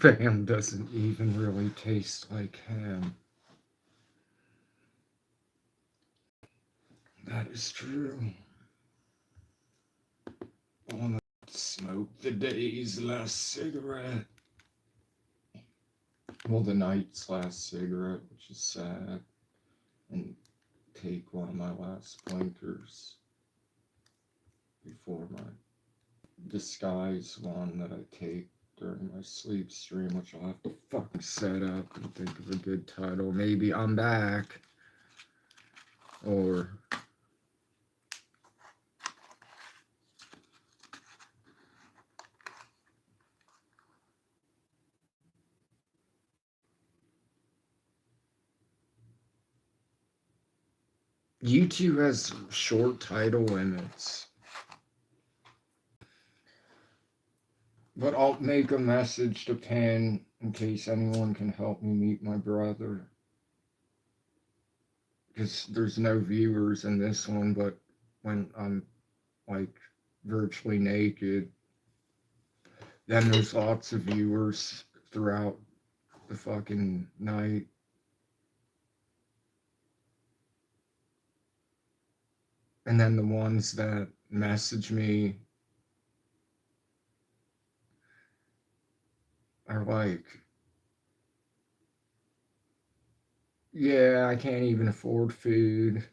Spam doesn't even really taste like ham. That is true. I wanna smoke the day's last cigarette. Well, the night's last cigarette, which is sad. And take one of my last blinkers before my disguise one that I take during my sleep stream, which I'll have to fucking set up and think of a good title. Maybe I'm back. Or YouTube has short title limits. But I'll make a message to Pan in case anyone can help me meet my brother. Because there's no viewers in this one, but when I'm like virtually naked, then there's lots of viewers throughout the fucking night. And then the ones that message me are like, yeah, I can't even afford food.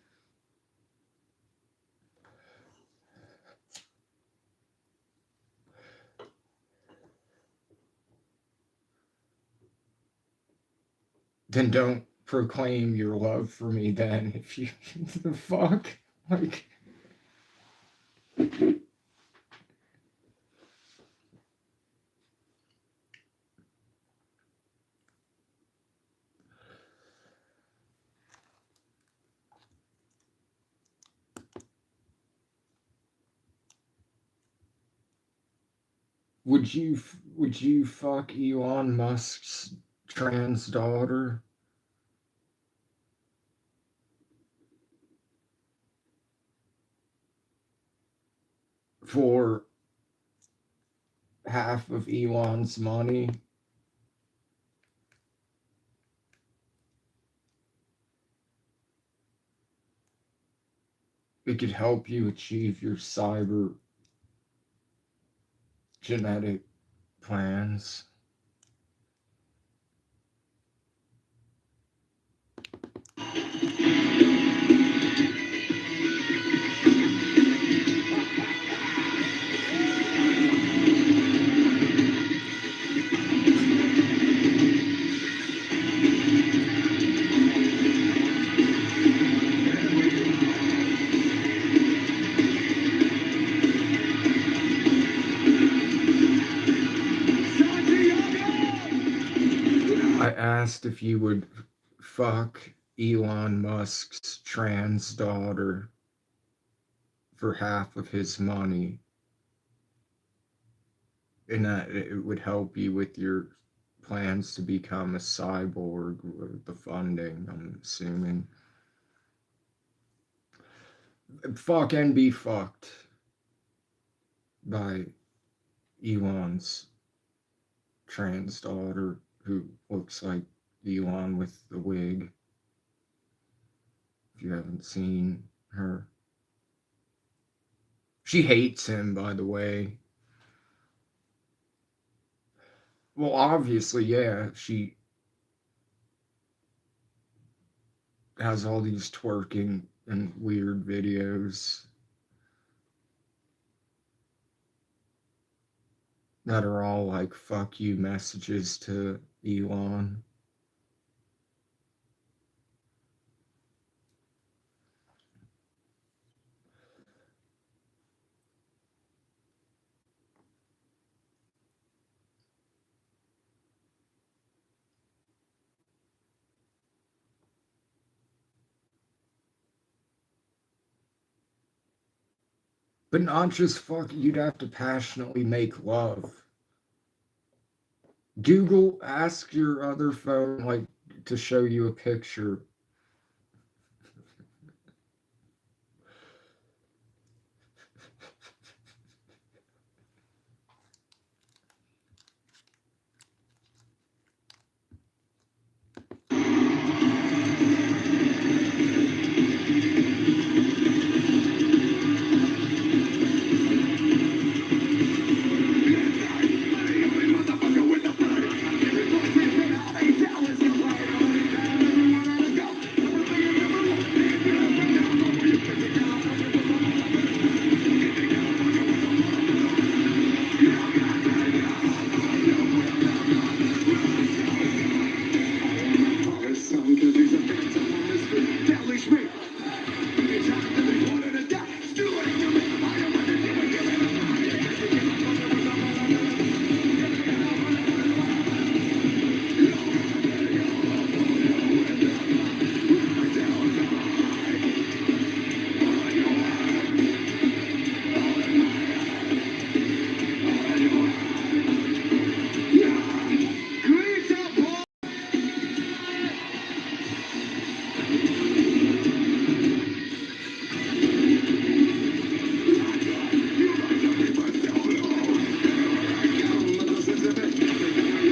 Then don't proclaim your love for me then if you the fuck? Like would you fuck Elon Musk's trans daughter? For half of Elon's money? It could help you achieve your cyber genetic plans. I asked if you would fuck Elon Musk's trans daughter for half of his money, and that it would help you with your plans to become a cyborg with the funding, I'm assuming. Fuck and be fucked by Elon's trans daughter who looks like Elon with the wig. If you haven't seen her. She hates him, by the way. Well, obviously, yeah, she has all these twerking and weird videos. that are all like fuck you messages to Elon. But not just fuck, you'd have to passionately make love. Google, ask your other phone like to show you a picture.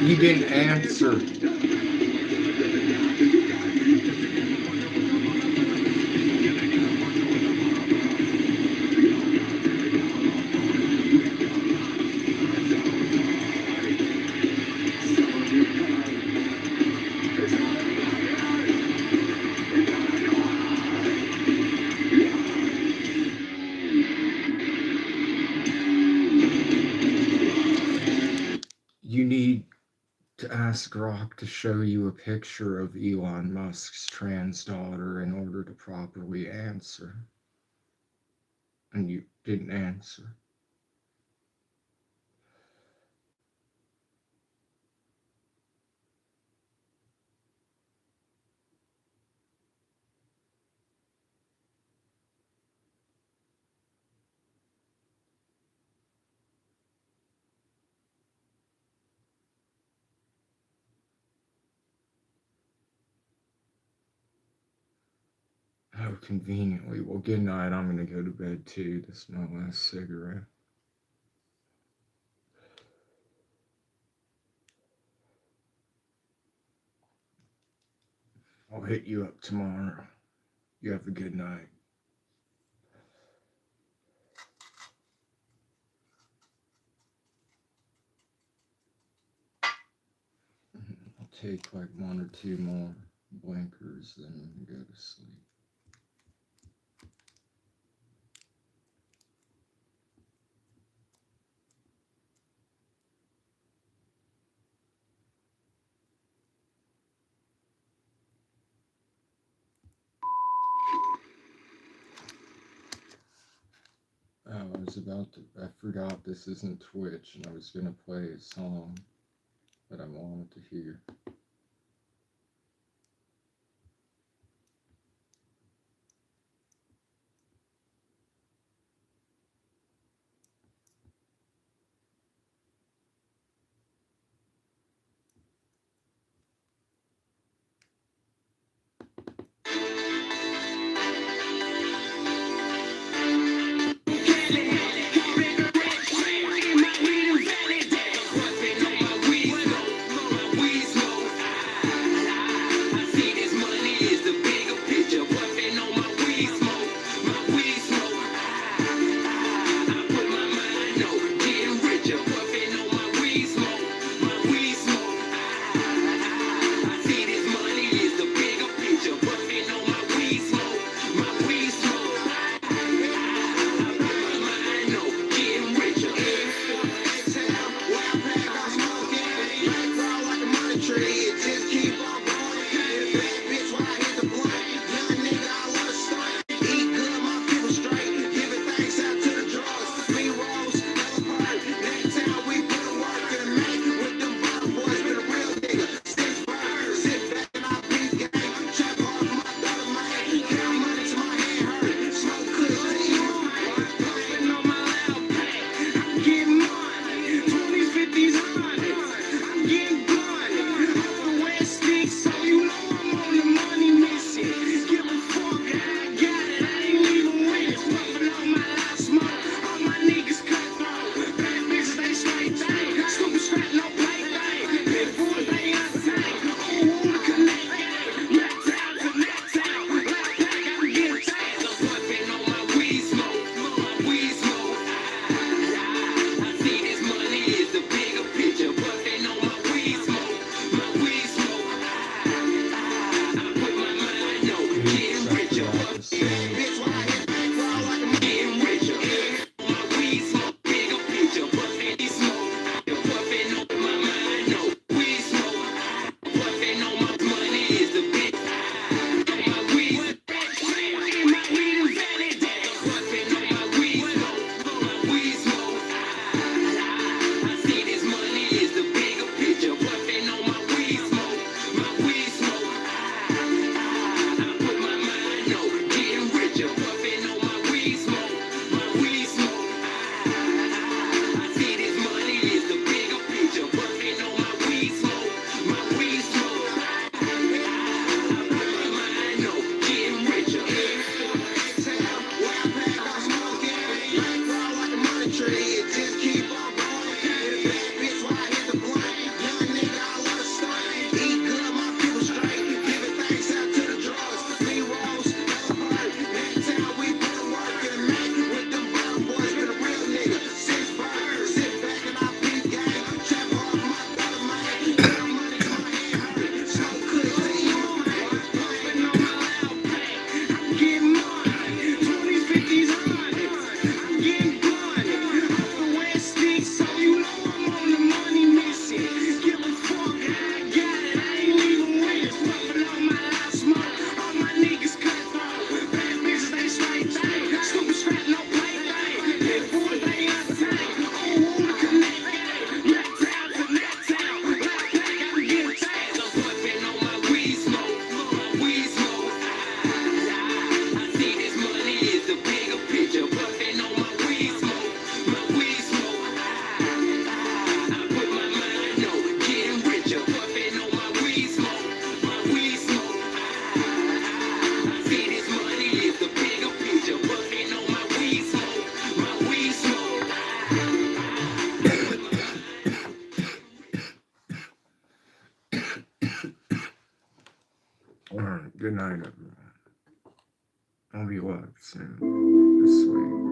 You didn't answer. You need to ask Grok to show you a picture of Elon Musk's trans daughter in order to properly answer. And you didn't answer. Oh, conveniently. Well, good night. I'm going to go to bed too. This is my last cigarette. I'll hit you up tomorrow. You have a good night. I'll take like 1 or 2 more blinkers, then go to sleep. Oh, I forgot this isn't Twitch, and I was going to play a song that I wanted to hear. All right, good night, everyone. I'll be live soon this week.